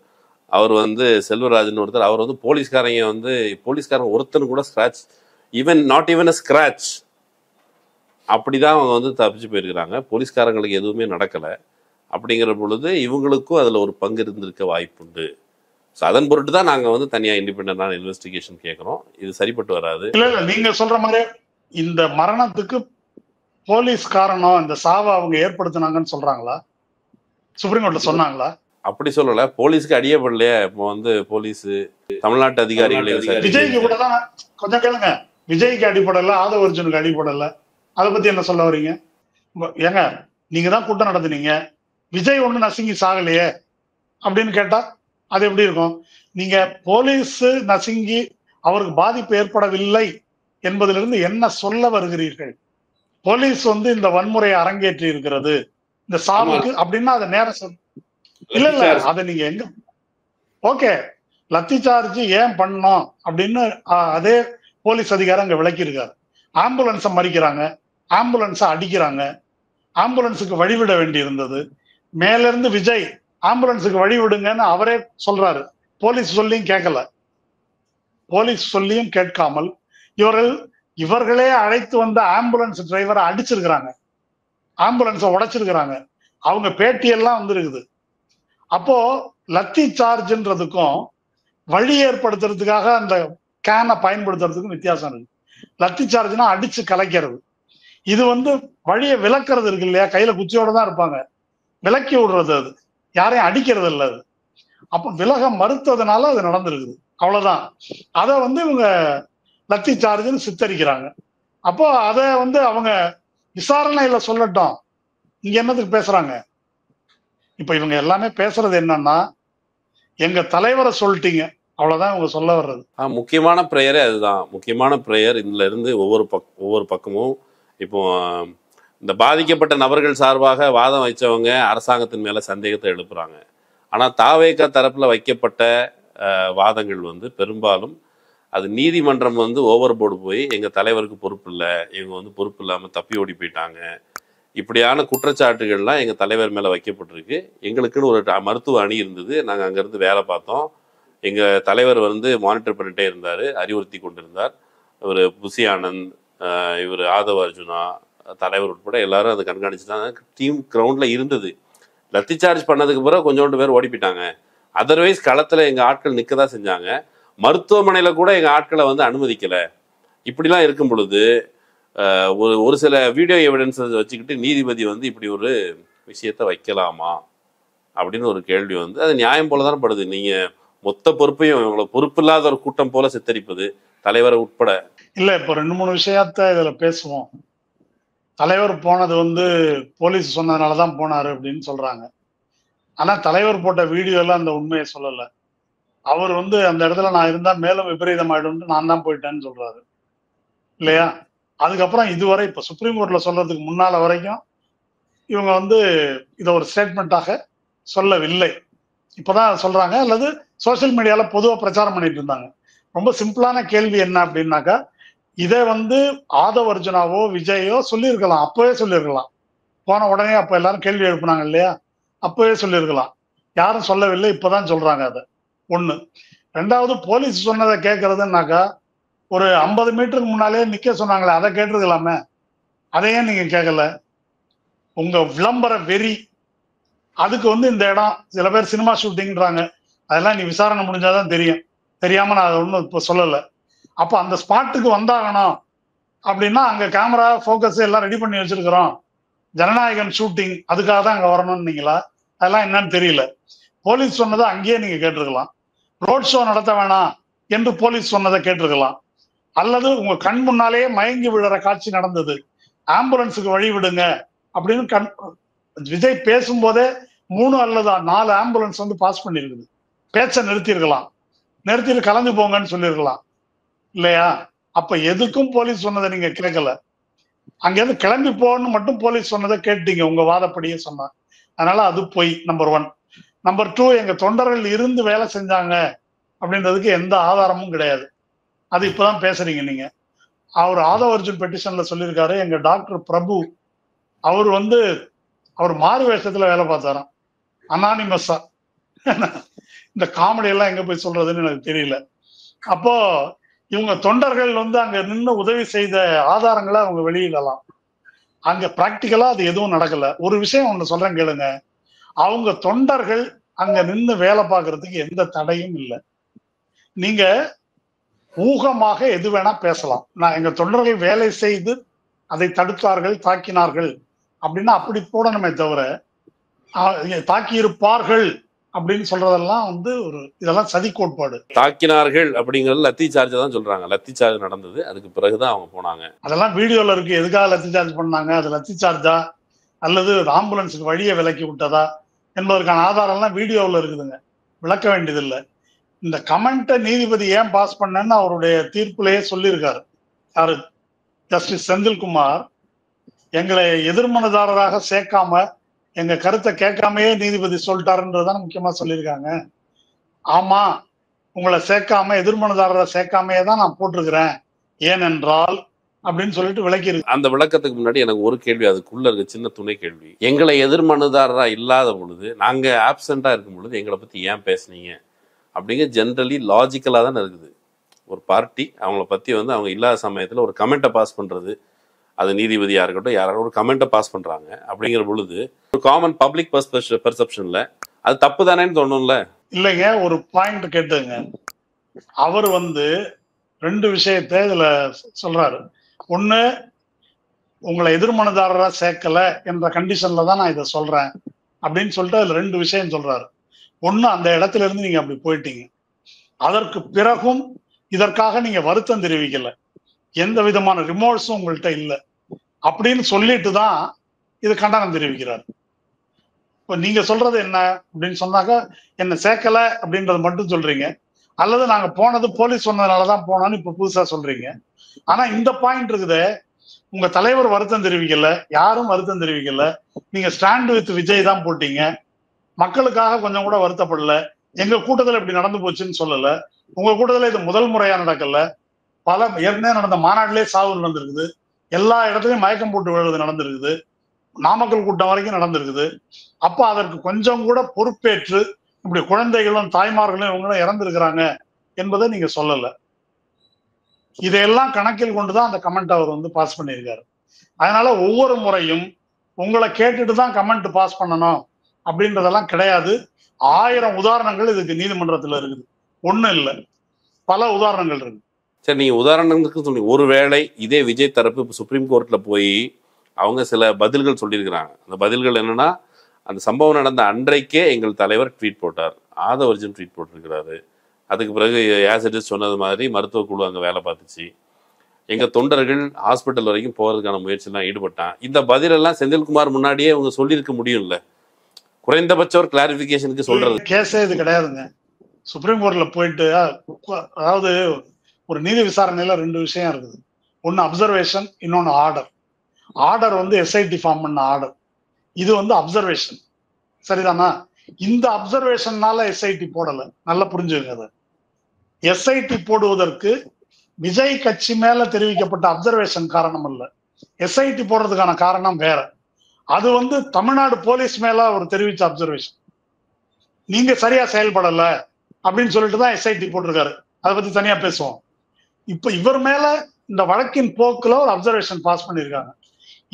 அவர் வந்து செல்வராஜன் ஒருத்தர், அவர் வந்து போலீஸ்காரங்க ஒருத்தர் கூட scratch, not even a scratch, அப்படிதான் அவங்க வந்து தப்பிச்சு போயிருக்கிறாங்க. போலீஸ்காரங்களுக்கு எதுவுமே நடக்கலை. அப்படிங்கிற பொழுது இவங்களுக்கும் அதில் ஒரு பங்கு இருந்திருக்க வாய்ப்புண்டு. ஸோ அதன் பொருட்டு தான் நாங்கள் வந்து தனியாக இண்டிபெண்டான இன்வெஸ்டிகேஷன் கேட்குறோம். இது சரிப்பட்டு வராது. இல்லை நீங்க சொல்ற மாதிரி இந்த மரணத்துக்கு போலீஸ் காரணம், இந்த சாவை அவங்க ஏற்படுத்தினாங்கன்னு சொல்றாங்களா? சுப்ரீம் கோர்ட்ல சொன்னாங்களா? அப்படி சொல்லல. போலீஸ்க்கு அடியப்படலையே. இப்போ வந்து போலீஸ் தமிழ்நாட்டு அதிகாரிகளே விஜய்க்கு கூட தான் கொஞ்சம் கேளுங்க. விஜய்க்கு அடிப்படல, ஆதவ அர்ஜுனுக்கு அடிப்படல. அதை பத்தி என்ன சொல்ல வரீங்க? ஏங்க நீங்க தான் கூட்டம் நடத்துனீங்க, விஜய் ஒண்ணு நசுங்கி சாகலையே அப்படின்னு கேட்டா அது எப்படி இருக்கும்? நீங்க போலீஸ் நசுங்கி அவருக்கு பாதிப்பு ஏற்படவில்லை என்பதிலிருந்து என்ன சொல்ல வருகிறீர்கள்? போலீஸ் வந்து இந்த வன்முறையை அரங்கேற்றி இருக்கிறது இந்த சாவுக்கு அப்படின்னா அதை நேரம் இல்ல இல்ல அதை நீங்க எங்க ஓகே லத்தி சார்ஜ் ஏன் பண்ணோம் அப்படின்னு அதே போலீஸ் அதிகாரி அங்க விளக்கி இருக்காரு. ஆம்புலன்ஸை மறிக்கிறாங்க, ஆம்புலன்ஸை அடிக்கிறாங்க, ஆம்புலன்ஸுக்கு வழிவிட வேண்டி இருந்தது. மேல இருந்து விஜய் ஆம்புலன்ஸுக்கு வழி விடுங்கன்னு அவரே சொல்றாரு. போலீஸ் சொல்லியும் கேட்கல. போலீஸ் சொல்லியும் கேட்காமல் இவர்களே அழைத்து வந்த ஆம்புலன்ஸ் டிரைவரை அடிச்சிருக்கிறாங்க, ஆம்புலன்ஸை உடைச்சிருக்கிறாங்க. அவங்க பேட்டியெல்லாம் வந்துருக்குது. அப்போ லத்தி சார்ஜ்ன்றதுக்கும் வழி ஏற்படுத்துறதுக்காக அந்த கேனை பயன்படுத்துறதுக்கும் வித்தியாசம் இருக்கு. லத்தி சார்ஜ்னா அடிச்சு கலைக்கிறது, இது வந்து வழியை விளக்குறது இருக்கு இல்லையா, கையில குச்சியோட தான் இருப்பாங்க, விலக்கி விடுறது, அது யாரையும் அடிக்கிறது இல்லை. அது அப்போ விலக மறுத்ததுனால அது நடந்திருக்குது, அவ்வளவுதான். அதை வந்து இவங்க லத்தி சார்ஜ்னு சித்தரிக்கிறாங்க. அப்போ அதை வந்து அவங்க விசாரணையில சொல்லட்டும், இங்க என்னத்துக்கு பேசுறாங்க? இப்ப இவங்க எல்லாமே பேசுறது என்னன்னா, எங்க தலைவரை சொல்லிட்டீங்க, அவ்வளவுதான் இவங்க சொல்ல வர்றது. முக்கியமான ப்ரேயரே அதுதான். முக்கியமான ப்ரேயர் இதுல இருந்து ஒவ்வொரு பக்கமும் இப்போ இந்த பாதிக்கப்பட்ட நபர்கள் சார்பாக வாதம் வைச்சவங்க அரசாங்கத்தின் மேல சந்தேகத்தை எழுப்புறாங்க. ஆனா தாவேகா தரப்புல வைக்கப்பட்ட வாதங்கள் வந்து பெரும்பாலும் அது நீதிமன்றம் வந்து ஓவர் போர்டு போய் எங்க தலைவருக்கு பொறுப்பு இல்லை, இவங்க வந்து பொறுப்பு இல்லாம தப்பி ஓடி போயிட்டாங்க, இப்படியான குற்றச்சாட்டுகள்லாம் எங்க தலைவர் மேல வைக்கப்பட்டிருக்கு. எங்களுக்குன்னு ஒரு மருத்துவ அணி இருந்தது, நாங்க அங்கிருந்து வேலை பார்த்தோம். எங்க தலைவர் வந்து மானிட்டர் பண்ணிட்டே இருந்தாரு, அறிவுறுத்தி கொண்டிருந்தார். இவர் புசி ஆனந்த், இவர் ஆதவ அர்ஜுனா, தலைவர் உட்பட எல்லாரும் அதை கண்காணிச்சு தான் டீம் கிரவுண்ட்ல இருந்தது. லத்தி சார்ஜ் பண்ணதுக்கு பிறகு கொஞ்சோண்டு பேர் ஓடி போயிட்டாங்க. அதர்வைஸ் களத்துல எங்க ஆட்கள் நிற்கதான் செஞ்சாங்க. மருத்துவமனையில கூட எங்க ஆட்களை வந்து அனுமதிக்கல. இப்படிலாம் இருக்கும் பொழுது ஒரு சில வீடியோ எவிடன்ஸ் வச்சுக்கிட்டு நீதிபதி வந்து இப்படி ஒரு விஷயத்த வைக்கலாமா அப்படின்னு ஒரு கேள்வி வந்து அது நியாயம் போலதான் படுது. நீங்க மொத்த பொறுப்பையும் இவங்களை பொறுப்பு இல்லாத ஒரு கூட்டம் போல சித்தரிப்பது, தலைவரை உட்பட. இல்ல இப்ப 2-3 விஷயத்த இதுல பேசுவோம். தலைவர் போனது வந்து போலீஸ் சொன்னதுனாலதான் போனாரு அப்படின்னு சொல்றாங்க. ஆனா தலைவர் போட்ட வீடியோ எல்லாம் அந்த உண்மையை சொல்லல. அவர் வந்து அந்த இடத்துல நான் இருந்தா மேலும் விபரீதம் ஆயிடும், நான் தான் போயிட்டேன்னு சொல்றாரு இல்லையா? அதுக்கப்புறம் இதுவரை இப்ப சுப்ரீம் கோர்ட்ல சொல்றதுக்கு முன்னால வரைக்கும் இவங்க வந்து இதை ஒரு ஸ்டேட்மெண்ட்டாக சொல்லவில்லை. இப்பதான் சொல்றாங்க, அல்லது சோசியல் மீடியால பொதுவா பிரச்சாரம் பண்ணிட்டு இருந்தாங்க. ரொம்ப சிம்பிளான கேள்வி என்ன அப்படின்னாக்கா, இதை வந்து ஆதவ அர்ஜுனாவோ விஜயோ சொல்லியிருக்கலாம், அப்பவே சொல்லியிருக்கலாம். போன உடனே அப்ப எல்லாரும் கேள்வி எழுப்புனாங்க இல்லையா, அப்பவே சொல்லியிருக்கலாம். யாரும் சொல்லவில்லை, இப்பதான் சொல்றாங்க. அதை ஒண்ணு. ரெண்டாவது, போலீஸ் சொன்னதை கேட்கறதுனாக்கா ஒரு 50 மீட்டருக்கு முன்னாலே நிக்க சொன்னாங்களே, அதை கேட்டிருக்கலாமே, அதையே நீங்க கேட்கல. உங்க விளம்பர வெறி, அதுக்கு வந்து இந்த இடம், சில பேர் சினிமா ஷூட்டிங்ன்றாங்க, அதெல்லாம் நீ விசாரணை முடிஞ்சாதான் தெரியும். தெரியாம நான் அதை ஒன்றும் இப்போ சொல்லலை. அப்போ அந்த ஸ்பாட்டுக்கு வந்தாகணும் அப்படின்னா அங்க கேமரா ஃபோக்கஸ் எல்லாம் ரெடி பண்ணி வச்சிருக்கிறோம், ஜனநாயகன் ஷூட்டிங், அதுக்காக தான் அங்க வரணும்னீங்களா? அதெல்லாம் என்னன்னு தெரியல. போலீஸ் சொன்னதை அங்கேயே நீங்க கேட்டிருக்கலாம். ரோட் ஷோ நடத்த வேணாம் என்று போலீஸ் சொன்னதை கேட்டிருக்கலாம். அல்லது உங்க கண் முன்னாலேயே மயங்கி விழுற காட்சி நடந்தது, ஆம்புலன்ஸுக்கு வழி விடுங்க அப்படின்னு விஜய் பேசும்போதே 3 அல்லது 4 ஆம்புலன்ஸ் வந்து பாஸ் பண்ணிருக்குது. பேச்சை நிறுத்திருக்கலாம், நிறுத்திட்டு கலந்து போங்கன்னு சொல்லியிருக்கலாம் இல்லையா? அப்ப எதுக்கும் போலீஸ் சொன்னதை நீங்க கேட்கல. அங்கேருந்து கிளம்பி போகணும்னு மட்டும் போலீஸ் சொன்னதை கேட்டீங்க, உங்க வாதப்படியே சொன்னா. அதனால அது போய் நம்பர் 1. நம்பர் 2, எங்க தொண்டர்கள் இருந்து வேலை செஞ்சாங்க அப்படின்றதுக்கு எந்த ஆதாரமும் கிடையாது. அது இப்பதான் பேசுறீங்க நீங்க. அவர் ஆதவ அர்ஜுன் பெட்டிஷன்ல சொல்லியிருக்காரு, எங்க டாக்டர் பிரபு அவர் அவர் மாறு வேஷத்துல வேலை பார்த்தாராம், அனானிமஸா. இந்த காமெடி எல்லாம் எங்க போய் சொல்றதுன்னு எனக்கு தெரியல. அப்போ இவங்க தொண்டர்கள் அங்க நின்று உதவி செய்த ஆதாரங்களை அவங்க வெளியிடலாம். அங்க பிராக்டிக்கலா அது எதுவும் நடக்கல. ஒரு விஷயம் ஒண்ணு சொல்றேன் கேளுங்க, அவங்க தொண்டர்கள் அங்க நின்று வேலை பார்க்கறதுக்கு எந்த தடையும் இல்லை. நீங்க ஊகமாக எது வேணா பேசலாம். நான் எங்க தொண்டர்கள் வேலை செய்து அதை தடுத்தார்கள், தாக்கினார்கள் அப்படின்னா அப்படி போடணுமே தவிர தாக்கி இருப்பார்கள் அப்படின்னு சொல்றதெல்லாம் இதெல்லாம் சதி கோட்பாடு. தாக்கினார்கள் அப்படிங்கிறது லத்தி சார்ஜ் தான் சொல்றாங்க. லத்தி சார்ஜ் நடந்தது, அதுக்கு பிறகுதான் அவங்க போனாங்க. அதெல்லாம் வீடியோல இருக்கு. எதுக்காக லத்தி சார்ஜ் பண்ணாங்க, அது லத்தி சார்ஜா அல்லது ஆம்புலன்ஸுக்கு வழியை விலக்கி விட்டதா என்பதற்கான ஆதாரம் எல்லாம் வீடியோவில் இருக்குதுங்க, விளக்க வேண்டியதில்லை. இந்த கமெண்ட்டை நீதிபதி ஏன் பாஸ் பண்ணேன்னு அவருடைய தீர்ப்புலேயே சொல்லியிருக்காரு. யாரு? ஜஸ்டிஸ் செந்தில்குமார். எங்களை எதிர்மனதாரராக சேர்க்காம எங்க கருத்தை கேட்காமையே நீதிபதி சொல்லிட்டாருன்றதான் முக்கியமா சொல்லியிருக்காங்க. ஆமா, உங்களை சேர்க்காம எதிர்மனதாரரை சேர்க்காமையே தான் நான் போட்டிருக்கிறேன், ஏனென்றால் அப்படின்னு சொல்லிட்டு விளக்கியிருக்கு. அந்த விளக்கத்துக்கு முன்னாடி எனக்கு ஒரு கேள்வி, அதுக்குள்ள இருக்க சின்ன துணை கேள்வி. எங்களை எதிர்மனுதாரரா இல்லாத பொழுது, நாங்க ஆப்சண்டா இருக்கும் பொழுது எங்களை பத்தி ஏன் பேசுனீங்க அப்படிங்கிற ஜென்ரலி லாஜிக்கலா தானே இருக்குது. ஒரு பார்ட்டி அவங்கள பத்தி அவங்க இல்லாத சமயத்துல ஒரு கமெண்ட்டை பாஸ் பண்றது, அது நீதிபதியா இருக்கட்டும் யாராவது ஒரு கமெண்ட்டை பாஸ் பண்றாங்க அப்படிங்கிற பொழுது ஒரு காமன் பப்ளிக் பெர்செப்ஷன்ல அது தப்பு தானேன்னு தோணும்ல? இல்லைங்க, ஒரு பாயிண்ட் கேட்டுங்க. அவர் ரெண்டு விஷயத்தை இதுல சொல்றாரு. ஒண்ணு, உங்களை எதிர்மனதாரரா சேர்க்கல என்ற கண்டிஷன்ல தான் நான் இதை சொல்றேன் அப்படின்னு சொல்லிட்டு அதுல ரெண்டு விஷயம் சொல்றாரு. ஒண்ணு, அந்த இடத்துல இருந்து நீங்க அப்படி போயிட்டீங்க, அதற்கு பிறகும் இதற்காக நீங்க வருத்தம் தெரிவிக்கல, எந்த விதமான ரிமோர்ஸும் உங்கள்கிட்ட இல்லை அப்படின்னு சொல்லிட்டு தான் இது கண்டனம் தெரிவிக்கிறார். இப்போ நீங்க சொல்றது என்ன அப்படின்னு சொன்னாக்கா, என்ன சேர்க்கல அப்படின்றது மட்டும் சொல்றீங்க, அல்லது நாங்க போனது போலீஸ் சொன்னதுனாலதான் போனோம்னு இப்ப புதுசா சொல்றீங்க. ஆனா இந்த பாயிண்ட் இருக்குது, உங்க தலைவர் வருத்தம் தெரிவிக்கல, யாரும் வருத்தம் தெரிவிக்கல, நீங்க ஸ்டாண்ட் வித் விஜய் தான் போட்டீங்க, மக்களுக்காக கொஞ்சம் கூட வருத்தப்படல, எங்க கூட்டத்துல இப்படி நடந்து போச்சுன்னு சொல்லல, உங்க கூட்டத்துல இது முதல் முறையா நடக்கல, பல ஏற்கனவே நடந்த மாநாட்டிலே சாவு நடந்திருக்குது, எல்லா இடத்துலயும் மயக்கம் போட்டு விழுவது நடந்திருக்குது, நாமக்கல் கூட்டம் வரைக்கும் நடந்திருக்குது. அப்ப அதற்கு கொஞ்சம் கூட பொறுப்பேற்று இப்படி குழந்தைகளும் தாய்மார்களும் இவங்களும் இறந்திருக்கிறாங்க என்பதை நீங்க சொல்லல. இதையெல்லாம் கணக்கில் கொண்டுதான் அந்த கமெண்ட் அவர் பாஸ் பண்ணியிருக்காரு. அதனால ஒவ்வொரு முறையும் உங்களை கேட்டுட்டு தான் கமெண்ட் பாஸ் பண்ணணும் அப்படின்றதெல்லாம் கிடையாது. 1000 உதாரணங்கள் இதுக்கு நீதிமன்றத்துல இருக்குது, ஒண்ணு இல்லை, பல உதாரணங்கள் இருக்கு. சரி, நீங்க உதாரணத்துக்கு சொன்னீங்க. ஒருவேளை இதே விஜய் தரப்பு சுப்ரீம் கோர்ட்ல போய் அவங்க சில பதில்கள் சொல்லியிருக்கிறாங்க. அந்த பதில்கள் என்னன்னா, அந்த சம்பவம் நடந்த அன்றைக்கே எங்கள் தலைவர் ட்வீட் போட்டார், ஆதவர்ஜன் ட்வீட் போட்டிருக்கிறாரு, அதுக்கு பிறகு ஆசிட் சொன்னது மாதிரி மருத்துவ குழு அங்கே வேலை பார்த்துச்சு, எங்க தொண்டர்கள் ஹாஸ்பிட்டல் வரைக்கும் போறதுக்கான முயற்சியெல்லாம் ஈடுபட்டான். இந்த பதிலெல்லாம் செந்தில்குமார் முன்னாடியே அவங்க சொல்லியிருக்க முடியும்ல, குறைந்தபட்ச ஒரு கிளாரிபிகேஷனுக்கு சொல்றது. கேஸே இது கிடையாதுங்க. சுப்ரீம் கோர்ட்ல போயிட்டு, அதாவது ஒரு நீதி விசாரணையில ரெண்டு விஷயம் இருக்குது. ஒன்னு அப்சர்வேஷன், இன்னொன்னு ஆர்டர். ஆர்டர் எஸ்ஐடி ஃபார்ம் பண்ண ஆர்டர், இது அப்சர்வேஷன், சரிதானா? இந்த அப்சர்வேஷன்னால எஸ்ஐடி போடல, நல்லா புரிஞ்சுங்க. அதை எஸ்ஐடி போடுவதற்கு விஜய் கட்சி மேல தெரிவிக்கப்பட்ட அப்சர்வேஷன் காரணம் அல்ல, எஸ்ஐடி போடுறதுக்கான காரணம் வேற. அது தமிழ்நாடு போலீஸ் மேல அவர் தெரிவிச்ச அப்சர்வேஷன். நீங்க சரியா செயல்படல அப்படின்னு சொல்லிட்டு தான் எஸ்ஐடி போட்டிருக்காரு. அதை பத்தி தனியா பேசுவோம். இப்ப இவர் மேல இந்த வழக்கின் போக்குல ஒரு அப்சர்வேஷன் பாஸ் பண்ணியிருக்காங்க.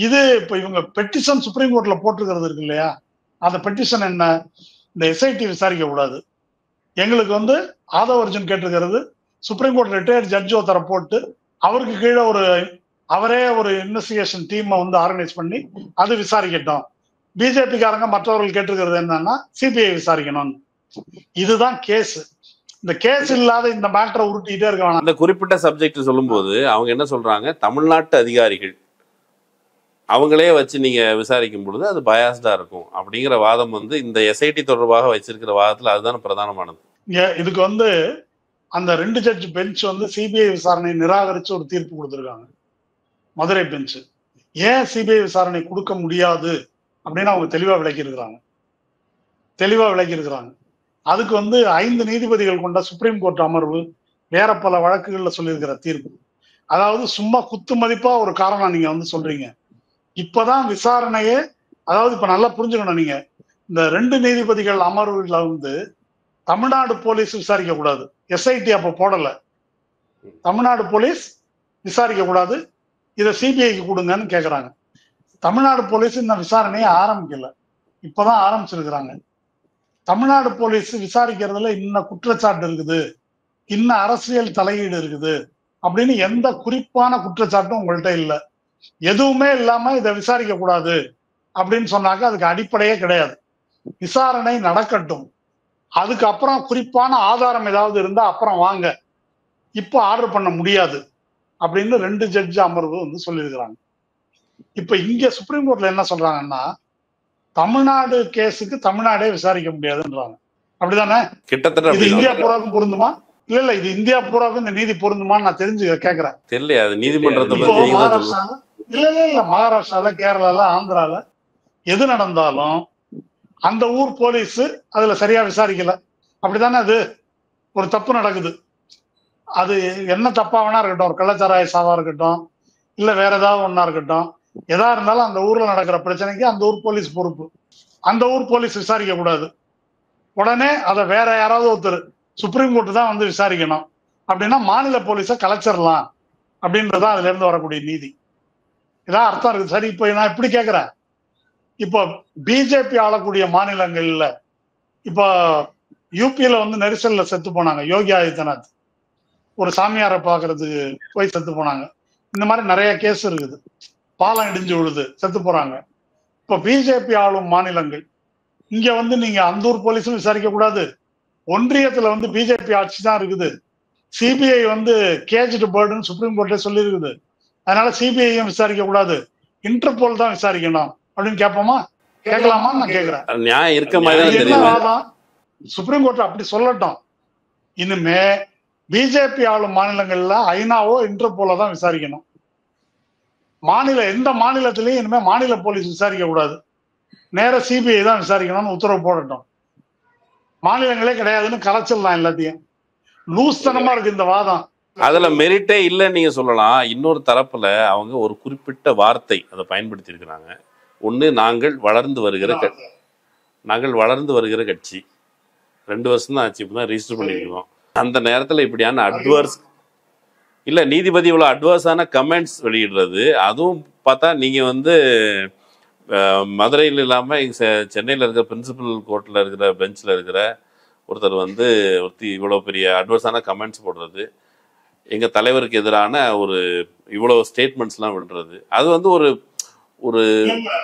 இது இப்ப இவங்க பெட்டிஷன் சுப்ரீம் கோர்ட்ல போட்டிருக்கிறது இருக்கு இல்லையா, அந்த பெட்டிஷன் என்ன, இந்த எஸ்ஐடி விசாரிக்க கூடாது, எங்களுக்கு ஆதவர்ஜன் கேட்டிருக்கிறது சுப்ரீம் கோர்ட் ரிட்டையர்ட் ஜட்ஜ் ஒருத்தரை போட்டு அவருக்கு கீழே அவரே ஒரு இன்வெஸ்டிகேஷன் டீமை ஆர்கனைஸ் பண்ணி அது விசாரிக்கட்டும். பிஜேபிக்காரங்க மற்றவர்கள் கேட்டிருக்கிறது என்னன்னா சிபிஐ விசாரிக்கணும். இதுதான் கேஸ். இந்த கேஸ் இல்லாத இந்த மேட்டரை உருட்டிட்டே இருக்க வேணாம். அந்த குறிப்பிட்ட சப்ஜெக்ட் சொல்லும் போது அவங்க என்ன சொல்றாங்க, தமிழ்நாட்டு அதிகாரிகள் அவங்களே வச்சு நீங்க விசாரிக்கும் பொழுது அது பயாஸ்டா இருக்கும் அப்படிங்கிற வாதம் இந்த எஸ்ஐடி தொடர்பாக வச்சிருக்கிற வாதத்துல அதுதான் பிரதானமானது. இதுக்கு அந்த 2 ஜட்ஜ் பெஞ்ச் சிபிஐ விசாரணை நிராகரிச்சு ஒரு தீர்ப்பு கொடுத்துருக்காங்க. மதுரை பெஞ்ச் ஏன் சிபிஐ விசாரணை கொடுக்க முடியாது அப்படின்னு அவங்க தெளிவா விளக்கியிருக்கிறாங்க. அதுக்கு 5 நீதிபதிகள் கொண்ட சுப்ரீம் கோர்ட் அமர்வு வேற பல வழக்குகள்ல சொல்லியிருக்கிற தீர்ப்பு. அதாவது சும்மா குத்து மதிப்பா ஒரு காரணம் நீங்க சொல்றீங்க, இப்பதான் விசாரணையே, அதாவது இப்ப நல்லா புரிஞ்சுக்கணும் நீங்க, இந்த 2 நீதிபதிகள் அமர்வுல வந்து தமிழ்நாடு போலீஸ் விசாரிக்க கூடாது, எஸ்ஐடி அப்ப போடல, தமிழ்நாடு போலீஸ் விசாரிக்க கூடாது, இதை சிபிஐக்கு கொடுங்கன்னு கேக்குறாங்க. தமிழ்நாடு போலீஸ் இந்த விசாரணையை ஆரம்பிக்கல, இப்பதான் ஆரம்பிச்சிருக்கிறாங்க. தமிழ்நாடு போலீஸ் விசாரிக்கிறதுல இன்ன குற்றச்சாட்டு இருக்குது, இன்ன அரசியல் தலையீடு இருக்குது அப்படின்னு எந்த குறிப்பான குற்றச்சாட்டும் உங்கள்கிட்ட இல்லை. எதுவுமே இல்லாம இதை விசாரிக்க கூடாது அப்படின்னு சொன்னாக்க அதுக்கு அடிப்படையே கிடையாது. விசாரணை நடக்கட்டும், அதுக்கப்புறம் குறிப்பான ஆதாரம் ஏதாவது இருந்தா அப்புறம் வாங்க, இப்போ ஆர்டர் பண்ண முடியாது அப்படின்னு 2 ஜட்ஜ் அமர்வு வந்து சொல்லியிருக்கிறாங்க. இப்ப இங்க சுப்ரீம் கோர்ட்ல என்ன சொல்றாங்கன்னா, தமிழ்நாடு கேஸுக்கு தமிழ்நாடே விசாரிக்க முடியாதுன்றாங்க. அப்படிதானே? கிட்டத்தட்ட இது இந்தியா பூராவுக்கும் பொருந்துமா? இல்ல இது இந்தியா பூராவுக்கும் இந்த நீதி பொருந்துமான்னு நான் தெரிஞ்சு கேக்குறேன். தெரியல, அது நீதிமன்றத்தை இல்ல மகாராஷ்டிரால, கேரளால, ஆந்திரால எது நடந்தாலும் அந்த ஊர் போலீஸ் அதுல சரியா விசாரிக்கல, அப்படித்தானே? அது ஒரு தப்பு நடக்குது, அது என்ன தப்பா வேணா இருக்கட்டும், ஒரு கள்ளச்சாராய சாவா இருக்கட்டும், இல்ல வேற ஏதாவது ஒன்னா இருக்கட்டும், எதா இருந்தாலும் அந்த ஊர்ல நடக்கிற பிரச்சனைக்கு அந்த ஊர் போலீஸ் பொறுப்பு. அந்த ஊர் போலீஸ் விசாரிக்க கூடாது, உடனே அதை வேற யாராவது ஒருத்தர் சுப்ரீம் கோர்ட்டு தான் வந்து விசாரிக்கணும் அப்படின்னா மாநில போலீஸை கலைச்சிடலாம் அப்படின்றதான் அதுல இருந்து வரக்கூடிய நீதி. இதான் அர்த்தம் இருக்குது. சரி, இப்போ நான் இப்படி கேட்கிறேன், இப்போ பிஜேபி ஆளக்கூடிய மாநிலங்கள்ல இப்போ யூபியில வந்து நெரிசல்ல செத்து போனாங்க யோகி ஆதித்யநாத், ஒரு சாமியாரை பாக்குறதுக்கு போய் செத்து போனாங்க. இந்த மாதிரி நிறைய கேஸ் இருக்குது, பாலம் இடிஞ்சு விழுது செத்து போறாங்க. இப்போ பிஜேபி ஆளும் மாநிலங்கள் இங்க வந்து நீங்க அந்த ஊர் போலீஸும் விசாரிக்க கூடாது, ஒன்றியத்துல வந்து பிஜேபி ஆட்சி தான் இருக்குது, சிபிஐ வந்து கேஜ்டு பேர்டுன்னு சுப்ரீம் கோர்ட்டே சொல்லி இருக்குது, அதனால சிபிஐயும் விசாரிக்க கூடாது, இன்டர்போல் தான் விசாரிக்கணும் அப்படின்னு கேட்போமா? கேட்கலாமா? நான் கேட்கிறேன். நியாயம் இருக்க மாதிரி சுப்ரீம் கோர்ட் அப்படி சொல்லட்டும். இனிமே பிஜேபி ஆளும் மாநிலங்கள்ல ஐநாவோ இன்டர்போல தான் விசாரிக்கணும். எந்த மாநிலத்திலையும் இனிமே மாநில போலீஸ் விசாரிக்க கூடாது, நேர சிபிஐ தான் விசாரிக்கணும்னு உத்தரவு போடட்டும். மாநிலங்களே கிடையாதுன்னு கலைச்சிடலாம் எல்லாத்தையும். லூஸ்தனமா இருக்கு இந்த வாதம். அதுல மெரிட்டே இல்லைன்னு நீங்க சொல்லலாம். இன்னொரு தரப்புல அவங்க ஒரு குறிப்பிட்ட வார்த்தை அதை பயன்படுத்தி இருக்கிறாங்க. ஒண்ணு, நாங்கள் வளர்ந்து வருகிற கட்சி, 2 வருஷம் தான் ஆச்சு, இப்பதான் ரிஜிஸ்டர் பண்ணிருக்கோம். அந்த நேரத்துல இப்படியான அட்வர்ஸ் இல்ல, நீதிபதி இவ்வளவு அட்வர்ஸான கமெண்ட்ஸ் வெளியிடுறது, அதுவும் பார்த்தா நீங்க வந்து மதுரையில் இல்லாம சென்னையில இருக்கிற பிரின்சிபல் கோர்ட்ல இருக்கிற பெஞ்சில் இருக்கிற ஒருத்தர் வந்து இவ்வளவு பெரிய அட்வர்ஸான கமெண்ட்ஸ் போடுறது, எங்க தலைவருக்கு எதிரான இவ்வளவு ஸ்டேட்மெண்ட்ஸ் எல்லாம் விடுறது, அது வந்து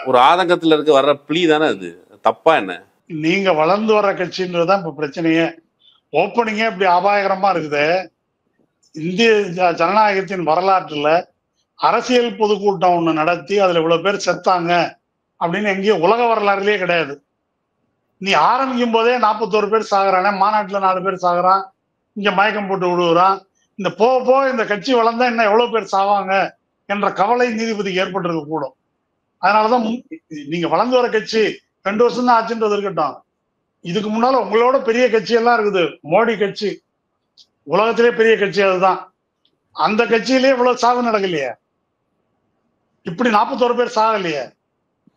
ஒரு ஆதங்கத்துல இருக்க வர்ற பிளீ தானே. அது தப்பா என்ன? நீங்க வளர்ந்து வர்ற கட்சின்றதுதான் இப்ப பிரச்சனையே. ஓப்பனிங்கே இப்படி அபாயகரமா இருக்குது. இந்திய ஜனநாயகத்தின் வரலாற்றுல அரசியல் பொதுக்கூட்டம் ஒண்ணு நடத்தி அதுல இவ்வளவு பேர் செத்தாங்க அப்படின்னு எங்கேயும் உலக வரலாறுலயே கிடையாது. நீ ஆரம்பிக்கும் போதே 41 பேர் சாகுறானே, மாநாட்டுல 4 பேர் சாகுறான், இங்க மயக்கம் போட்டு விடுவான். இந்த போக இந்த கட்சி வளர்ந்தா இன்னும் எவ்வளவு பேர் சாவாங்க என்ற கவலை நீதிபதிக்கு ஏற்பட்டிருக்க கூடும். அதனாலதான் நீங்க வளர்ந்து வர கட்சி 2 வருஷம் தான் ஆச்சுன்றது இருக்கட்டும், இதுக்கு முன்னால உங்களோட பெரிய கட்சி எல்லாம் இருக்குது. மோடி கட்சி உலகத்திலே பெரிய கட்சி, அதுதான். அந்த கட்சியிலே இவ்வளவு சாவு நடக்கலையே, இப்படி 41 பேர் சாகலையே.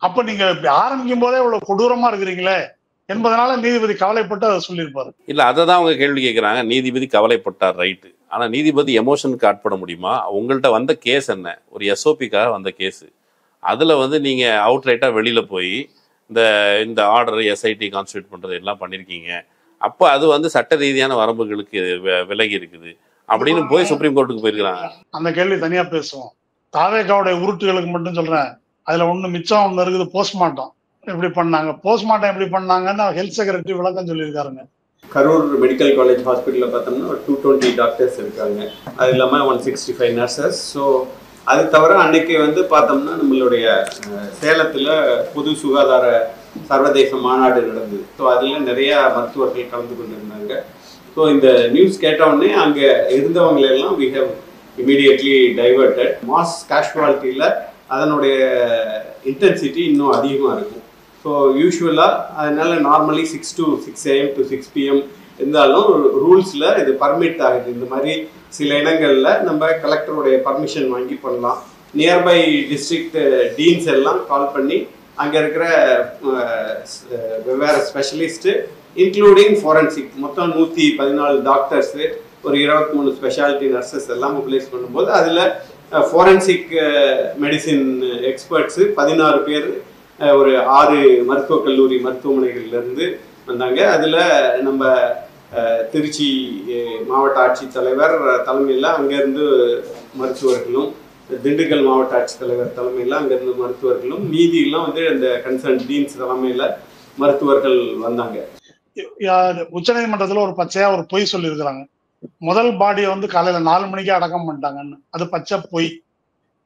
அப்ப நீங்க ஆரம்பிக்கும் போதே இவ்வளவு கொடூரமா இருக்கிறீங்களே என்பதனால நீதிபதி கவலைப்பட்டு அதை சொல்லியிருப்பாரு. இல்ல, அதை தான் அவங்க கேள்வி கேட்கிறாங்க. நீதிபதி கவலைப்பட்டார், ரைட்டு. ஆனா நீதிபதி எமோஷனுக்கு ஆட்பட முடியுமா? உங்கள்கிட்ட வந்த கேஸ் என்ன? ஒரு எஸ்ஓபிக்காக வந்த கேஸ். அதுல வந்து நீங்க அவுட் ரைட்டா வெளியில போய் இந்த ஆர்டர் எஸ்ஐடி கான்ஸ்டியூட் பண்றது எல்லாம் பண்ணிருக்கீங்க. அப்போ அது வந்து சட்ட ரீதியான வரம்புகளுக்கு விலகி இருக்குது அப்படின்னு போய் சுப்ரீம் கோர்ட்டுக்கு போயிருக்கிறாங்க. அந்த கேள்வி தனியா பேசுவோம். தாவேகாவுடைய உருட்டுகளுக்கு மட்டும் சொல்றேன், அதுல மிச்சம் ஒண்ணு இருக்குது. போஸ்ட்மார்ட்டம் எப்படி பண்ணாங்க, போஸ்ட்மார்ட்டம் எப்படி பண்ணாங்கன்னு ஹெல்த் செக்ரட்டரி விளக்கம் சொல்லியிருக்காருங்க. கரூர் மெடிக்கல் காலேஜ் ஹாஸ்பிட்டலில் பார்த்தோம்னா ஒரு 220 டாக்டர்ஸ் இருக்காங்க, அது இல்லாமல் 165 நர்சஸ். ஸோ அது தவிர அன்னைக்கு வந்து பார்த்தோம்னா நம்மளுடைய சேலத்தில் பொது சுகாதார சர்வதேச மாநாடு நடந்தது. ஸோ அதில் நிறையா மருத்துவர்கள் கலந்து கொண்டிருந்தாங்க. ஸோ இந்த நியூஸ் கேட்டவுடனே அங்கே இருந்தவங்களெல்லாம் we have immediately diverted. Mass கேஷுவாலிட்டியில் அதனுடைய இன்டென்சிட்டி இன்னும் அதிகமாக இருக்கும். ஸோ யூஸ்வலாக அதனால normally 6 to 6 AM to 6 PM இருந்தாலும் ரூல்ஸில் இது பர்மிட் ஆகுது. இந்த மாதிரி சில இடங்களில் நம்ம கலெக்டருடைய பர்மிஷன் வாங்கி பண்ணலாம். நியர்பை டிஸ்ட்ரிக்ட் டீன்ஸ் எல்லாம் கால் பண்ணி அங்கே இருக்கிற வெவ்வேறு ஸ்பெஷலிஸ்ட்டு இன்க்ளூடிங் ஃபாரன்சிக் மொத்தம் 114 டாக்டர்ஸு ஒரு 23 ஸ்பெஷாலிட்டி நர்சஸ் எல்லாம் மொபிலைஸ் பண்ணும்போது அதில் ஃபாரன்சிக் மெடிசின் எக்ஸ்பர்ட்ஸு 16 பேர் ஒரு 6 மருத்துவக் கல்லூரி மருத்துவமனைகள்லேருந்து வந்தாங்க. அதில் நம்ம திருச்சி மாவட்ட ஆட்சித்தலைவர் தலைமையில் அங்கேருந்து மருத்துவர்களும், திண்டுக்கல் மாவட்ட ஆட்சித்தலைவர் தலைமையில் அங்கேருந்து மருத்துவர்களும், மீதியெல்லாம் வந்து அந்த கன்சர்ன் டீன்ஸ் தலைமையில் மருத்துவர்கள் வந்தாங்க. உச்சநீதிமன்றத்தில் ஒரு பச்சையா ஒரு பொய் சொல்லியிருக்கிறாங்க. முதல் பாடியை வந்து காலையில 4 மணிக்கே அடக்கம் பண்ணிட்டாங்கன்னு. அது பச்சை பொய்.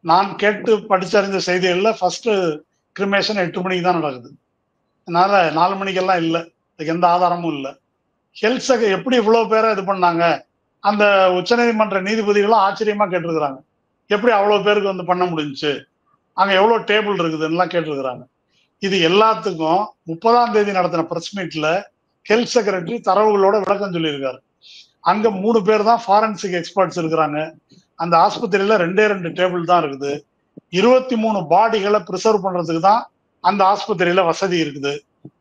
நான் கேட்டு படிச்சறிஞ்ச செய்திகள்ல ஃபர்ஸ்ட் கிரிமேஷன் 8 மணிக்கு தான் நடக்குது. அதனால 4 மணிக்கெல்லாம் இல்லை, அதுக்கு எந்த ஆதாரமும் இல்லை. ஹெல்த் எப்படி இவ்வளவு பேரை இது பண்ணாங்க, அந்த உச்சநீதிமன்ற நீதிபதிகளும் ஆச்சரியமா கேட்டிருக்கிறாங்க. எப்படி அவ்வளவு பேருக்கு வந்து பண்ண முடிஞ்சுச்சு, அங்க எவ்வளவு டேபிள் இருக்குதுன்னு கேட்டிருக்கிறாங்க. இது எல்லாத்துக்கும் 30ஆம் தேதி நடத்தின பிரஸ் மீட்ல ஹெல்த் செக்ரட்டரி தரவுகளோட விளக்கம் சொல்லியிருக்காரு. அங்க 3 பேர் தான் ஃபாரன்சிக் எக்ஸ்பர்ட்ஸ் இருக்கிறாங்க. அந்த ஆஸ்பத்திரியில 2 டேபிள் தான் இருக்குது. 23 பாடிகளை ப்ரிசர்வ் பண்றதுக்கு தான் அந்த ஆஸ்பத்திரியில வசதி இருக்குது.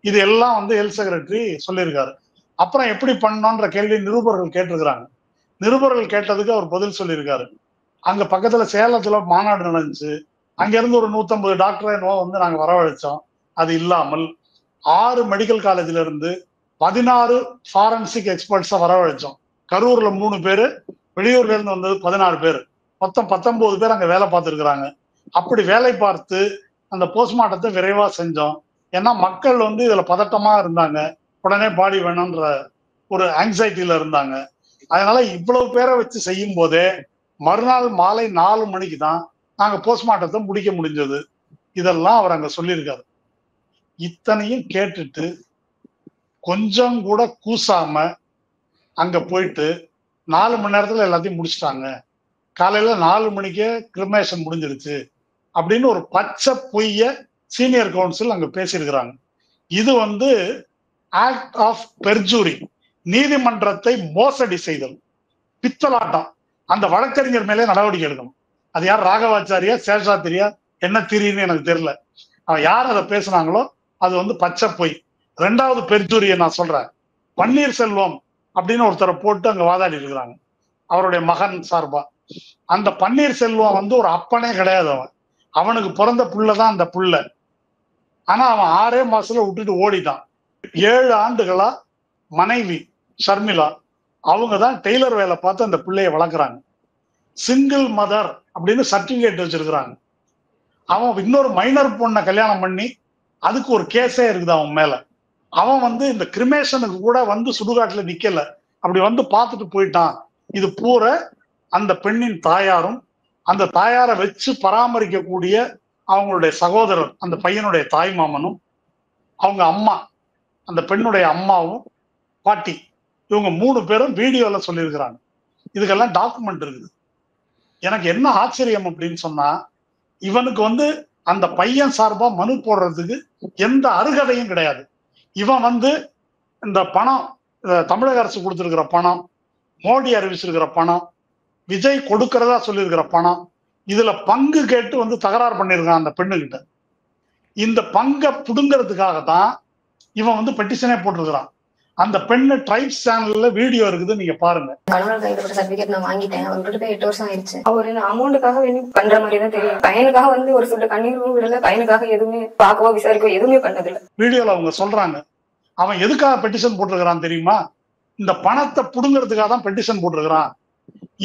இது எல்லாம் வந்து ஹெல்த் செக்ரட்டரி சொல்லியிருக்காரு. அப்புறம் எப்படி பண்ணணும்ன்ற கேள்வி நிருபர்கள் கேட்டிருக்கிறாங்க. நிருபர்கள் கேட்டதுக்கு அவர் பதில் சொல்லியிருக்காரு. அங்க பக்கத்துல சேலத்துல மாநாடு நடந்துச்சு, அங்க இருந்து ஒரு 150 டாக்டரை வந்து நாங்க வரவழைச்சோம். அது இல்லாமல் 6 மெடிக்கல் காலேஜ்ல இருந்து 16 ஃபாரன்சிக் எக்ஸ்பர்ட்ஸை வரவழைச்சோம். கரூர்ல 3 பேரு, வெளியூர்ல இருந்து வந்தது 16 பேர், மொத்தம் 19 பேர் அங்க வேலை பார்த்துருக்குறாங்க. அப்படி வேலை பார்த்து அந்த போஸ்ட்மார்ட்டத்தை விரைவா செஞ்சோம். ஏன்னா மக்கள் வந்து இதுல பதட்டமா இருந்தாங்க, உடனே பாடி வேணும்ன்ற ஒரு ஆங்ஸைட்டில இருந்தாங்க. அதனால இவ்வளவு பேரை வச்சு செய்யும் போதே மறுநாள் மாலை 4 மணிக்கு தான் நாங்க போஸ்ட்மார்ட்டத்தை முடிக்க முடிஞ்சது. இதெல்லாம் அவர் அங்க சொல்லியிருக்காரு. இத்தனையும் கேட்டுட்டு கொஞ்சம் கூட கூசாம அங்க போயிட்டு 4 மணி நேரத்துல எல்லாத்தையும் முடிச்சுட்டாங்க, காலையில 4 மணிக்கே கிரிமேஷன் முடிஞ்சிருச்சு அப்படின்னு ஒரு பச்சை பொய்ய சீனியர் கவுன்சில் அங்க பேசியிருக்கிறாங்க. இது வந்து ஆக்ட் ஆஃப் பெர்ஜூரி, நீதிமன்றத்தை மோசடி செய்தல், பித்தலாட்டம். அந்த வழக்கறிஞர் மேலே நடவடிக்கை எடுக்கணும். அது யார், ராகவாச்சாரியா சேஷாத்திரியா என்ன திரின்னு எனக்கு தெரியல. அவன் யார் அதை பேசுனாங்களோ அது வந்து பச்சை பொய். 2வது பெர்ஜூரியை நான் சொல்றேன். பன்னீர்செல்வம் அப்படின்னு ஒருத்தரை போட்டு அங்க வாதாடி இருக்கிறாங்க, அவருடைய மகன் சார்பா. அந்த பன்னீர்செல்வம் வந்து ஒரு அப்பனே கிடையாது. அவனுக்கு பிறந்த புள்ளதான் அந்த புள்ள. ஆனா அவன் 6 மாசத்துல விட்டுட்டு ஓடிட்டான். 7 ஆண்டுகளா மனைவி ஷர்மிளா அவங்க தான் டெய்லர் வேலை பார்த்து அந்த பிள்ளைய வளர்க்குறாங்க. சிங்கிள் மதர் அப்படின்னு சர்டிபிகேட் வச்சிருக்கிறாங்க. அவன் இன்னொரு மைனர் பொண்ணை கல்யாணம் பண்ணி அதுக்கு ஒரு கேஸே இருக்குது அவன் மேல. அவன் வந்து இந்த கிரிமேஷனுக்கு கூட வந்து சுடுகாட்டுல நிக்கல, அப்படி வந்து பார்த்துட்டு போயிட்டான். இது பூரா அந்த பெண்ணின் தாயாரும் அந்த தாயாரை வச்சு பராமரிக்கக்கூடிய அவங்களுடைய சகோதரர் அந்த பையனுடைய தாய் மாமனும் அவங்க அம்மா அந்த பெண்ணுடைய அம்மாவும் பாட்டி, இவங்க 3 பேரும் வீடியோல சொல்லியிருக்கிறாங்க. இதுக்கெல்லாம் டாக்குமெண்ட் இருக்குது. எனக்கு என்ன ஆச்சரியம் அப்படின்னு சொன்னா, இவனுக்கு வந்து அந்த பையன் சார்பா மனு போடுறதுக்கு எந்த அருகதையும் கிடையாது. இவன் வந்து இந்த பணம், தமிழக அரசு கொடுத்திருக்கிற பணம், மோடி அறிவிச்சிருக்கிற பணம், விஜய் கொடுக்கறதா சொல்லியிருக்கிற பணம், இதுல பங்கு கேட்டு வந்து தகராறு பண்ணியிருக்கான் அந்த பெண்ணுகிட்ட. இந்த பங்கை புடுங்கிறதுக்காக தான் இவன் வந்து பெட்டிஷனே போட்டிருக்கிறான். அந்த பெண்ணு ட்ரைப்ஸ் சேனல்ல வீடியோ இருக்குது, நீங்க பாருங்க. கணவர் கைப்பட்ட சர்டிபிகேட் நான் வாங்கிட்டேன், அவர் விட்டு 8 வருஷம் ஆயிடுச்சு. அவர் அமௌண்ட்டுக்காக வேண்டி பண்ற மாதிரி தான் தெரியும். பையனுக்காக வந்து ஒரு சொட்டு கண்ணீரும் விடல, பையனுக்காக எதுவுமே பார்க்கவோ விசாரிக்கவோ எதுவுமே பண்ணதில்லை. வீடியோல அவங்க சொல்றாங்க, அவன் எதுக்காக பெட்டிஷன் போட்டிருக்கிறான் தெரியுமா? இந்த பணத்தை புடுங்கிறதுக்காக தான் பெட்டிஷன் போட்டிருக்கிறான்.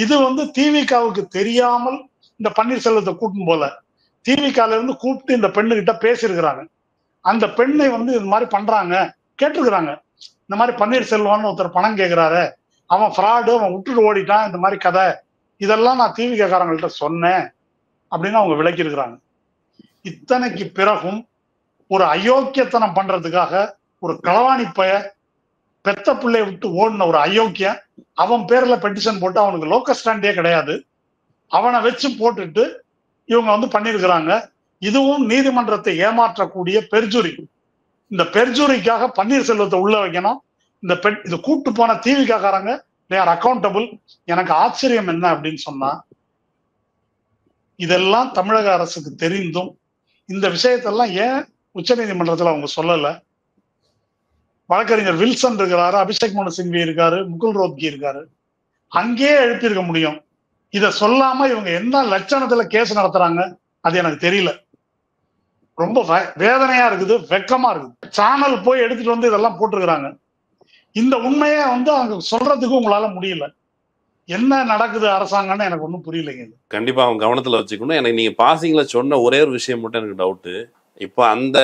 இது வந்து திமுகவுக்கு தெரியாமல் இந்த பன்னீர்செல்வத்தை கூட்டும் போல திமுகல இருந்து கூப்பிட்டு இந்த பெண்ணுகிட்ட பேசியிருக்கிறாங்க. அந்த பெண்ணை வந்து இது மாதிரி பண்றாங்க கேட்டிருக்கிறாங்க. இந்த மாதிரி பன்னீர்செல்வம்னு ஒருத்தர் பணம் கேட்கிறாரு, அவன் ஃப்ராடு, அவன் விட்டுட்டு ஓடிட்டான், இந்த மாதிரி கதை, இதெல்லாம் நான் திமுக காரங்கள்ட்ட சொன்னேன் அப்படின்னு அவங்க விளக்கியிருக்கிறாங்க. இத்தனைக்கு பிறகும் ஒரு அயோக்கியத்தனம் பண்றதுக்காக ஒரு களவாணி பைய பெத்த பிள்ளைய விட்டு ஓடின ஒரு அயோக்கியன் அவன் பேர்ல பெட்டிஷன் போட்டு அவனுக்கு லோக்கல் ஸ்டாண்டே கிடையாது, அவனை வச்சு போட்டுட்டு இவங்க வந்து பண்ணியிருக்கிறாங்க. இதுவும் நீதிமன்றத்தை ஏமாற்றக்கூடிய பெர்ஜுரி. இந்த பெர்ஜுரிக்காக பன்னீர்செல்வத்தை உள்ள வைக்கணும். இந்த இது கூட்டு போன திமுக காரங்க தே ஆர் அக்கௌண்டபிள். எனக்கு ஆச்சரியம் என்ன அப்படின்னு சொன்னா, இதெல்லாம் தமிழக அரசுக்கு தெரிந்தும் இந்த விஷயத்தெல்லாம் ஏன் உச்ச நீதிமன்றத்தில் அவங்க சொல்லல? வழக்கறிஞர் வில்சன் இருக்கிறாரு, அபிஷேக் மனு சிங்வி இருக்காரு, முகுல் ரோத்கி இருக்காரு, அங்கேயே எழுப்பியிருக்க முடியும். இத சொல்லாம இவங்க என்ன லட்சணத்துல கேஸ் நடத்துறாங்க அது எனக்கு தெரியல. ரொம்ப வேதனையா இருக்குது, வெக்கமா இருக்குது. சேனல் போய் எடுத்துட்டு வந்து இதெல்லாம் போட்டிருக்கிறாங்க. இந்த உண்மையை வந்து அவங்க சொல்றதுக்கு உங்களால முடியல. என்ன நடக்குது அரசாங்கம்னு எனக்கு ஒன்றும் புரியலைங்க. கண்டிப்பா அவங்க கவனத்துல வச்சுக்கணும். எனக்கு நீங்க பாசிங்ல சொன்ன ஒரே ஒரு விஷயம் மட்டும் எனக்கு டவுட்டு. இப்போ அந்த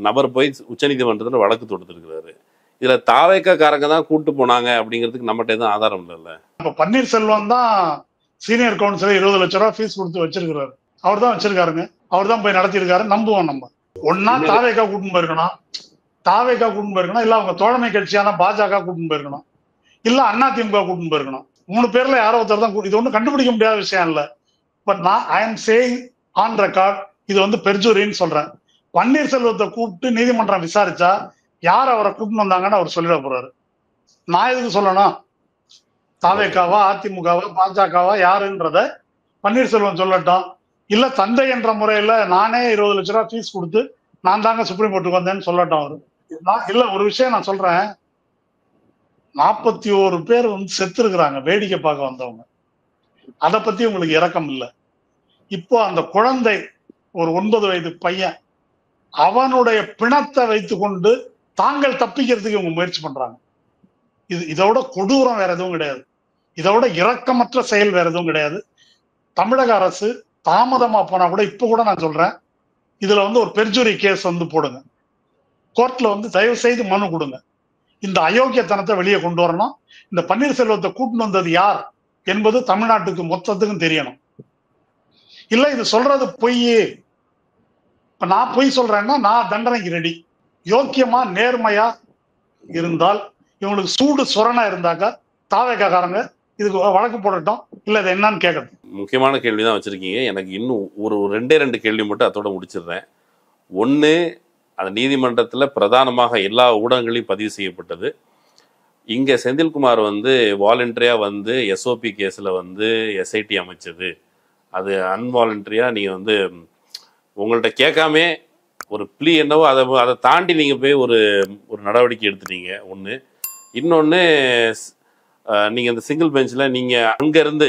நபர் போய் உச்சநீதிமன்றத்தில் வழக்கு தொடுத்திருக்கிறாரு. இதுல தாவேக்காரங்க தான் கூட்டு போனாங்க அப்படிங்கிறதுக்கு நம்மகிட்ட எதுவும் ஆதாரம் இல்லைல்ல. இப்ப பன்னீர்செல்வம் தான் சீனியர் கவுன்சிலர் 20 லட்சம் ரூபாய் ஃபீஸ் கொடுத்து வச்சிருக்கிறாரு. அவர் தான் வச்சிருக்காருங்க, அவர் தான் போய் நடத்திருக்காரு. நம்புவோம் நம்ம. ஒன்னா தாவேக்கா கூட்டின்னு போயிருக்கணும், இல்ல அவங்க தோழமை கட்சியான பாஜக கூட்டின்னு போயிருக்கணும், இல்ல அதிமுக கூட்டின்னு போயிருக்கணும். 3 பேர்ல யாரோ ஒருத்தர் தான். இது ஒன்றும் கண்டுபிடிக்க முடியாத விஷயம் இல்ல. பட் நான் I am saying on record, இது வந்து பெர்ஜூரின்னு சொல்றேன். பன்னீர்செல்வத்தை கூப்பிட்டு நீதிமன்றம் விசாரிச்சா யார் அவரை கூப்பிட்டு வந்தாங்கன்னு அவர் சொல்லிட போறாரு. நான் எதுக்கு சொல்லணும்? தாவேக்காவா, அதிமுகவா, பாஜகவா யாருன்றத பன்னீர்செல்வம் சொல்லட்டும். இல்ல தந்தை என்ற முறையில நானே 20 லட்சம் ரூபாய் ஃபீஸ் கொடுத்து நான் தாங்க சுப்ரீம் கோர்ட்டுக்கு வந்தேன்னு சொல்லட்டும் அவரு. இல்ல ஒரு விஷயம் நான் சொல்றேன். 41 பேர் வந்து செத்து இருக்கிறாங்க வேடிக்கை பார்க்க வந்தவங்க. அதை பத்தி உங்களுக்கு இரக்கம் இல்லை. இப்போ அந்த குழந்தை ஒரு 9 வயது பையன், அவனுடைய பிணத்தை வைத்து கொண்டு தாங்கள் தப்பிக்கிறதுக்கு இவங்க முயற்சி பண்றாங்க. இதோட கொடூரம் வேற எதுவும் கிடையாது. இதோட இரக்கமற்ற செயல் வேற எதுவும் கிடையாது. தமிழக அரசு தாமதமா போனா கூட, இப்ப கூட நான் சொல்றேன், இதுல வந்து ஒரு பெர்ஜுரி கேஸ் வந்து போடுங்க, கோர்ட்ல வந்து தயவு செய்து மனு கொடுங்க. இந்த அயோக்கியத்தனத்தை வெளியே கொண்டு வரணும். இந்த பன்னீர்செல்வத்தை கூட்டின்னு வந்தது யார் என்பது தமிழ்நாட்டுக்கு மொத்தத்துக்கும் தெரியணும். இல்ல இது சொல்றது பொய், இப்ப நான் பொய் சொல்றேன்னா நான் தண்டனைக்கு ரெடி. யோக்கியமா நேர்மையா இருந்தால், இவங்களுக்கு சூடு சொரணா இருந்தாக்கா தாவேக்காரங்க இதுக்கு வழக்கு போடட்டும், இல்ல இது என்னன்னு கேட்கட்டும். முக்கியமான கேள்விதான் வச்சிருக்கீங்க. எனக்கு இன்னும் ஒரு 2 கேள்வி மட்டும் அதோட முடிச்சிடுறேன். ஒன்று, அந்த நீதிமன்றத்தில் பிரதானமாக எல்லா ஊடகங்களையும் பதிவு செய்யப்பட்டது, இங்கே செந்தில்குமார் வந்து வாலண்டரியாக வந்து எஸ்ஓபி கேஸில் வந்து எஸ்ஐடி அமைச்சது, அது அன்வாலண்டரியாக நீங்கள் வந்து உங்கள்கிட்ட கேட்காமே ஒரு ப்ளீ என்னவோ அதை தாண்டி நீங்கள் போய் ஒரு நடவடிக்கை எடுத்துட்டீங்க. ஒன்று. இன்னொன்று, நீங்கள் இந்த சிங்கிள் பெஞ்சில் நீங்கள் அங்கேருந்து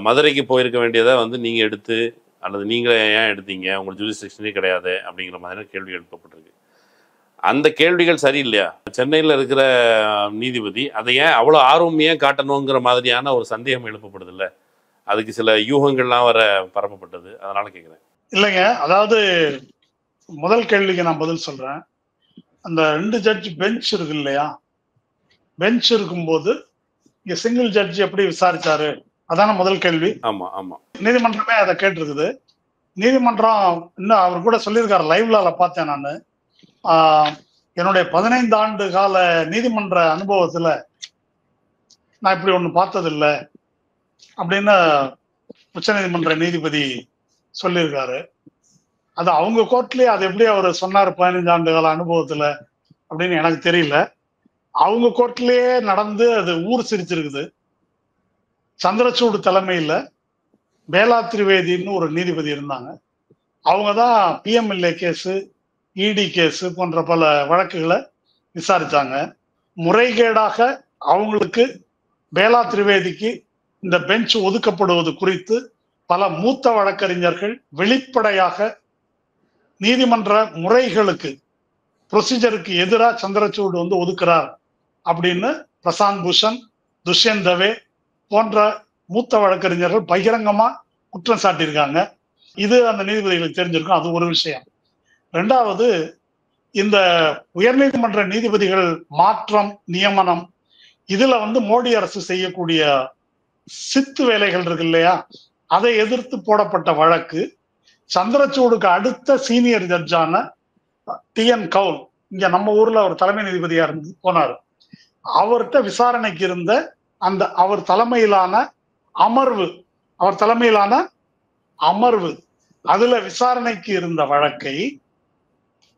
மதுரைக்கு போயிருக்க வேண்டியதை வந்து நீங்கள் எடுத்து, அல்லது நீங்களே ஏன் எடுத்தீங்க, உங்கள் ஜூரிஸ்டிக்ஷனே கிடையாது அப்படிங்கிற மாதிரியான கேள்வி எழுப்பப்பட்டிருக்கு. அந்த கேள்விகள் சரியில்லையா? சென்னையில் இருக்கிற நீதிபதி அதை ஏன் அவ்வளோ ஆர்வம் ஏன் காட்டணுங்கிற மாதிரியான ஒரு சந்தேகம் எழுப்பப்படுது இல்லை? அதுக்கு சில யூகங்கள்லாம் வர பரப்பப்பட்டது, அதனால கேட்குறேன். இல்லைங்க, அதாவது முதல் கேள்விக்கு நான் பதில் சொல்றேன். அந்த 2 ஜட்ஜ் பெஞ்ச் இருக்கு இல்லையா, பெஞ்ச் இருக்கும்போது இங்க சிங்கிள் ஜட்ஜ் எப்படி விசாரிச்சாரு, அதான முதல் கேள்வி. ஆமா ஆமா, நீதிமன்றமே அதை கேட்டிருக்குது. நீதிமன்றம் இன்னும் அவர் கூட சொல்லியிருக்காரு, லைவ்ல பார்த்தேன் நான். என்னுடைய 15 ஆண்டு கால நீதிமன்ற அனுபவத்துல நான் இப்படி ஒண்ணு பார்த்ததில்லை அப்படின்னு உச்ச நீதிமன்ற நீதிபதி சொல்லியிருக்காரு. அது அவங்க கோர்ட்லயே அது எப்படி அவர் சொன்னார் 15 ஆண்டு கால அனுபவத்துல அப்படின்னு எனக்கு தெரியல. அவங்க கோர்ட்லயே நடந்து அது ஊர் சிரிச்சிருக்குது. சந்திரசூட் தலைமையில பேலா திரிவேதின்னு ஒரு நீதிபதி இருந்தாங்க. அவங்கதான் பிஎம்எல்ஏ கேஸு, இடி கேஸு போன்ற பல வழக்குகளை விசாரிச்சாங்க. முறைகேடாக அவங்களுக்கு, பேலா திரிவேதிக்கு இந்த பெஞ்ச் ஒதுக்கப்படுவது குறித்து பல மூத்த வழக்கறிஞர்கள் வெளிப்படையாக நீதிமன்ற முறைகளுக்கு, ப்ரொசீஜருக்கு எதிராக சந்திரசூட் வந்து ஒதுக்குறார் அப்படின்னு பிரசாந்த் பூஷன், துஷ்யந்த் தவே போன்ற மூத்த வழக்கறிஞர்கள் பகிரங்கமா குற்றம் சாட்டியிருக்காங்க. இது அந்த நீதிபதிகளுக்கு தெரிஞ்சிருக்கும். அது ஒரு விஷயம். 2வது, இந்த உயர்நீதிமன்ற நீதிபதிகள் மாற்றம், நியமனம், இதுல வந்து மோடி அரசு செய்யக்கூடிய சித்து வேலைகள் இருக்கு இல்லையா, அதை எதிர்த்து போடப்பட்ட வழக்கு சந்திரசூடுக்கு அடுத்த சீனியர் ஜட்ஜான TN கவுல், இங்க நம்ம ஊர்ல ஒரு தலைமை நீதிபதியா இருந்து போனார், அவர்கிட்ட விசாரணைக்கு இருந்த அந்த அவர் தலைமையிலான அமர்வு அதுல விசாரணைக்கு இருந்த வழக்கை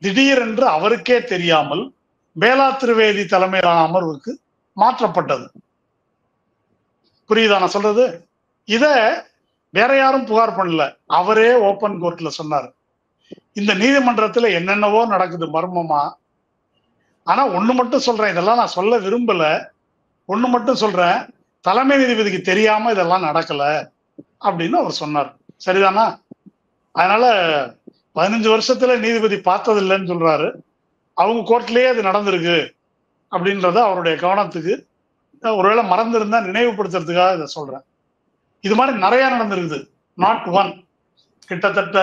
திடீரென்று அவருக்கே தெரியாமல் பேலா திரிவேதி தலைமையிலான அமர்வுக்கு மாற்றப்பட்டது. புரியுதா நான் சொல்றது? இத வேற யாரும் புகார் பண்ணல, அவரே ஓபன் கோர்ட்ல சொன்னார். இந்த நீதிமன்றத்துல என்னென்னவோ நடக்குது மர்மமா. ஆனா ஒண்ணு மட்டும் சொல்றேன், இதெல்லாம் நான் சொல்ல விரும்பல, ஒண்ணு மட்டும் சொல்றேன், தலைமை நீதிபதிக்கு தெரியாம இதெல்லாம் நடக்கல அப்படின்னு அவர் சொன்னார். சரிதானா? அதனால 15 வருஷத்துல நீதிபதி பார்த்தது இல்லைன்னு சொல்றாரு. அவங்க கோர்ட்லயே அது நடந்திருக்கு அப்படின்றத அவருடைய கவனத்துக்கு, ஒருவேளை மறந்திருந்தா நினைவுபடுத்துறதுக்காக இதை சொல்றேன். இது மாதிரி நிறைய நடந்திருக்குது, நாட் ஒன். கிட்டத்தட்ட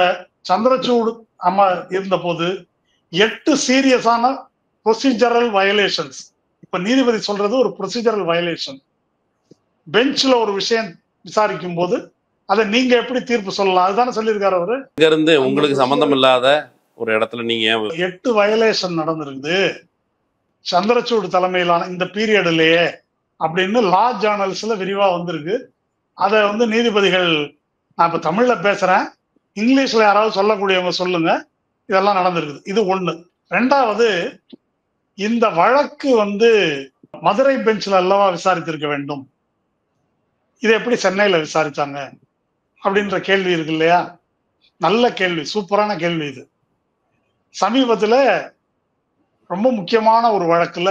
சந்திரசூட் அம்மா இருந்த போது 8 சீரியஸான ப்ரொசீஜரல் வயலேஷன்ஸ். இப்ப நீதிபதி சொல்றது ஒரு ப்ரொசீஜரல் வயலேஷன். பெஞ்ச்ல ஒரு விஷயம் விசாரிக்கும் போது அதை நீங்க எப்படி தீர்ப்பு சொல்லலாம், அதுதானே சொல்லியிருக்காரு அவரு. இங்க இருந்து உங்களுக்கு சம்பந்தம் இல்லாத ஒரு இடத்துல நீங்க 8 வயலேஷன் நடந்திருக்குது சந்திரசூட் தலைமையிலான இந்த பீரியட்லயே அப்படின்னு லா ஜேர்னல்ஸ்ல விரிவா வந்திருக்கு. அதை நீதிபதிகள், நான் இப்ப தமிழ்ல பேசுறேன், இங்கிலீஷ்ல யாராவது சொல்லக்கூடியவங்க சொல்லுங்க, இதெல்லாம் நடந்திருக்குது. இது ஒண்ணு. ரெண்டாவது, இந்த வழக்கு மதுரை பெஞ்ச்ல அல்லவா விசாரித்திருக்க வேண்டும், இதை எப்படி சென்னையில விசாரிச்சாங்க அப்படின்ற கேள்வி இருக்கு இல்லையா? நல்ல கேள்வி, சூப்பரான கேள்வி. இது சமீபத்துல ரொம்ப முக்கியமான ஒரு வழக்குல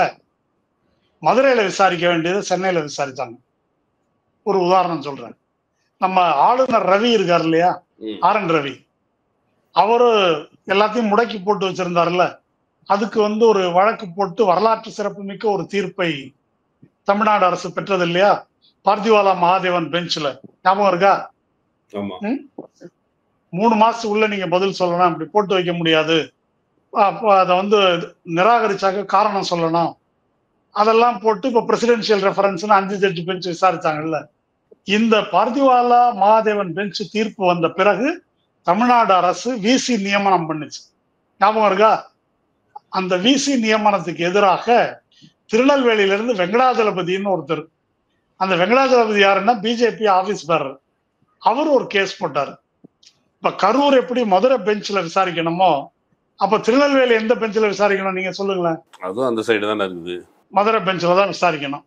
மதுரையில விசாரிக்க வேண்டியது சென்னையில விசாரிச்சாங்க. ஒரு உதாரணம் சொல்றேன். நம்ம ஆளுநர் ரவி இருக்கார் இல்லையா, RN ரவி, அவரு எல்லாத்தையும் முடக்கி போட்டு வச்சிருந்தாருல்ல, அதுக்கு ஒரு வழக்கு போட்டு வரலாற்று சிறப்புமிக்க ஒரு தீர்ப்பை தமிழ்நாடு அரசு பெற்றது இல்லையா, பார்த்திவாலா மகாதேவன் பெஞ்ச்ல. ஞாபகம் இருக்கா? 3 மாசத்துக்குள்ள நீங்க பதில் சொல்லணும், அப்படி போட்டு வைக்க முடியாது, அதை நிராகரிச்சாக்க காரணம் சொல்லணும், அதெல்லாம் போட்டு இப்ப பிரசிடென்சியல் ரெஃபரன்ஸ் 5 ஜட்ஜ் பெஞ்ச் விசாரிச்சாங்கல்ல. இந்த பார்த்திவாலா மகாதேவன் பெஞ்ச் தீர்ப்பு வந்த பிறகு தமிழ்நாடு அரசு விசி நியமனம் பண்ணுச்சு. ஞாபகம் இருக்கா? அந்த விசி நியமனத்துக்கு எதிராக திருநெல்வேலியிலிருந்து வெங்கடாஜலபதினு ஒருத்தர், அந்த வெங்கடாஜலபதி யாருன்னா பிஜேபி ஆபீஸ் பேரர், அவர் ஒரு கேஸ் போட்டார். இப்ப கரூர் எப்படி மதுரை பெஞ்ச்ல விசாரிக்கணுமோ, அப்ப திருநெல்வேலி எந்த பெஞ்ச்ல விசாரிக்கணும் நீங்க சொல்லுங்களேன்? அதுவும் அந்த சைடு தானே இருக்குது, மதுரை பெஞ்ச்ல தான் விசாரிக்கணும்.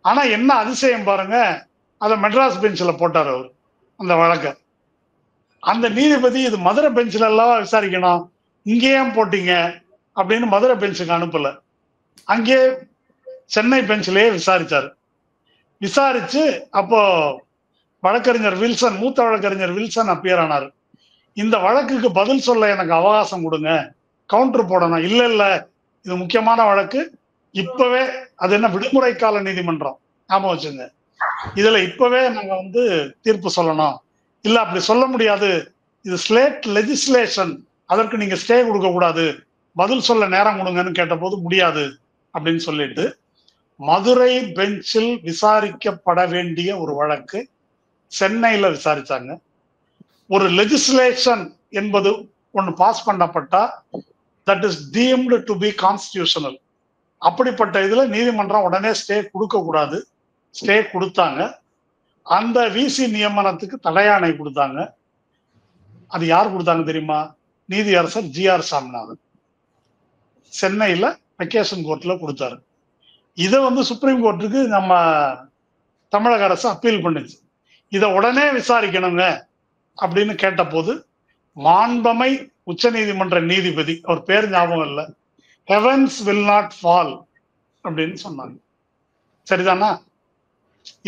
ஆனா என்ன அதிசயம் பாருங்க, அதை மெட்ராஸ் பெஞ்ச்ல போட்டார் அவர் அந்த வழக்க. அந்த நீதிபதி இது மதுரை பெஞ்ச்ல எல்லாம் விசாரிக்கணும், இங்கேயே போட்டீங்க அப்படின்னு மதுரை பெஞ்சுக்கு அனுப்பல, அங்கே சென்னை பெஞ்சிலேயே விசாரிச்சாரு. விசாரிச்சு அப்போ வழக்கறிஞர் வில்சன், மூத்த வழக்கறிஞர் வில்சன் அப்பியர் ஆனார். இந்த வழக்குக்கு பதில் சொல்ல எனக்கு அவகாசம் கொடுங்க, கவுண்டர் போடணும். இல்ல இல்ல, இது முக்கியமான வழக்கு, இப்பவே, அது என்ன விடுமுறை கால நீதிமன்றம், ஞாபகம் வச்சுங்க, இதுல இப்பவே நாங்க தீர்ப்பு சொல்லணும். இல்ல அப்படி சொல்ல முடியாது, இது ஸ்லேட் லெஜிஸ்லேஷன், அதற்கு நீங்க ஸ்டே கொடுக்க கூடாது, பதில் சொல்ல நேரம் கொடுங்கன்னு கேட்ட போது முடியாது அப்படின்னு சொல்லிட்டு மதுரை பெஞ்சில் விசாரிக்கப்பட வேண்டிய ஒரு வழக்கு சென்னையில விசாரிச்சாங்க. ஒரு லெஜிஸ்லேஷன் என்பது ஒன்று பாஸ் பண்ணப்பட்டா that is deemed to be constitutional. அப்படிப்பட்ட இதுல நீதிமன்றம் உடனே ஸ்டே கொடுக்க கூடாது, ஸ்டே கொடுத்தாங்க. அந்த விசி நியமனத்துக்கு தடையாணை கொடுத்தாங்க. அது யார் கொடுத்தாங்க தெரியுமா? நீதியரசர் GR சாமிநாதன் சென்னையில வெக்கேஷன் கோர்ட்ல கொடுத்தாரு. இதை சுப்ரீம் கோர்ட்டுக்கு நம்ம தமிழக அரசு அப்பீல் பண்ணுச்சு. இதை உடனே விசாரிக்கணுங்க அப்படின்னு கேட்ட போது மாண்பமை உச்ச நீதிமன்ற நீதிபதி, அவர் பேர் ஞாபகம் இல்லை, ஹெவன்ஸ் வில் நாட் ஃபால் அப்படின்னு சொன்னாங்க. சரிதானா?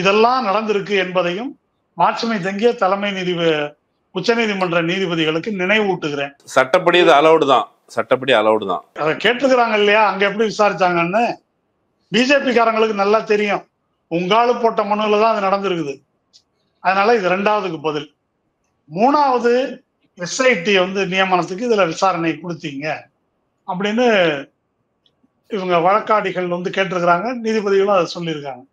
இதெல்லாம் நடந்திருக்கு என்பதையும் மாட்சிமை தங்கிய தலைமை உச்ச நீதிமன்ற நீதிபதிகளுக்கு நினைவூட்டுகிறேன். சட்டப்படி அது அலௌடு தான், சட்டப்படி அலௌடு தான். அதை கேட்டுக்கிறாங்க இல்லையா, அங்க எப்படி விசாரிச்சாங்கன்னு பிஜேபி காரங்களுக்கு நல்லா தெரியும். உங்காலு போட்ட மனுல தான் அது நடந்திருக்குது. அதனால இது 2வதுக்கு பதில். 3வது, SIT நியமனத்துக்கு இதுல விசாரணை கொடுத்தீங்க அப்படின்னு இவங்க வழக்காடிகள் கேட்டிருக்கிறாங்க, நீதிபதிகளும் அதை சொல்லியிருக்காங்க.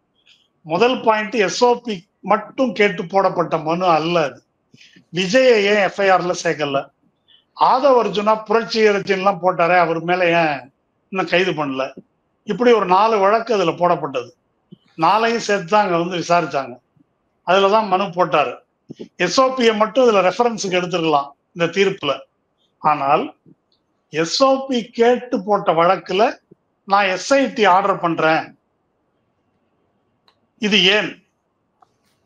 முதல் பாயிண்ட், SOP மட்டும் கேட்டு போடப்பட்ட மனு அல்ல அது. விஜயை ஏன் FIRல சேர்க்கல? ஆதவ் அர்ஜுனா புரட்சி எல்லாம் போட்டாரே, அவர் மேல ஏன் இன்னும் கைது பண்ணல? இப்படி ஒரு 4 வழக்கு அதுல போடப்பட்டது. 4ஐயும் சேர்த்து தான் அங்க விசாரிச்சாங்க. அதுலதான் மனு போட்டாரு. SOPயை மட்டும் இதுல ரெஃபரன்ஸுக்கு எடுத்துக்கலாம் இந்த தீர்ப்புல. ஆனால் SOP கேட்டு போட்ட வழக்குல நான் SIT ஆர்டர் பண்றேன், இது ஏன்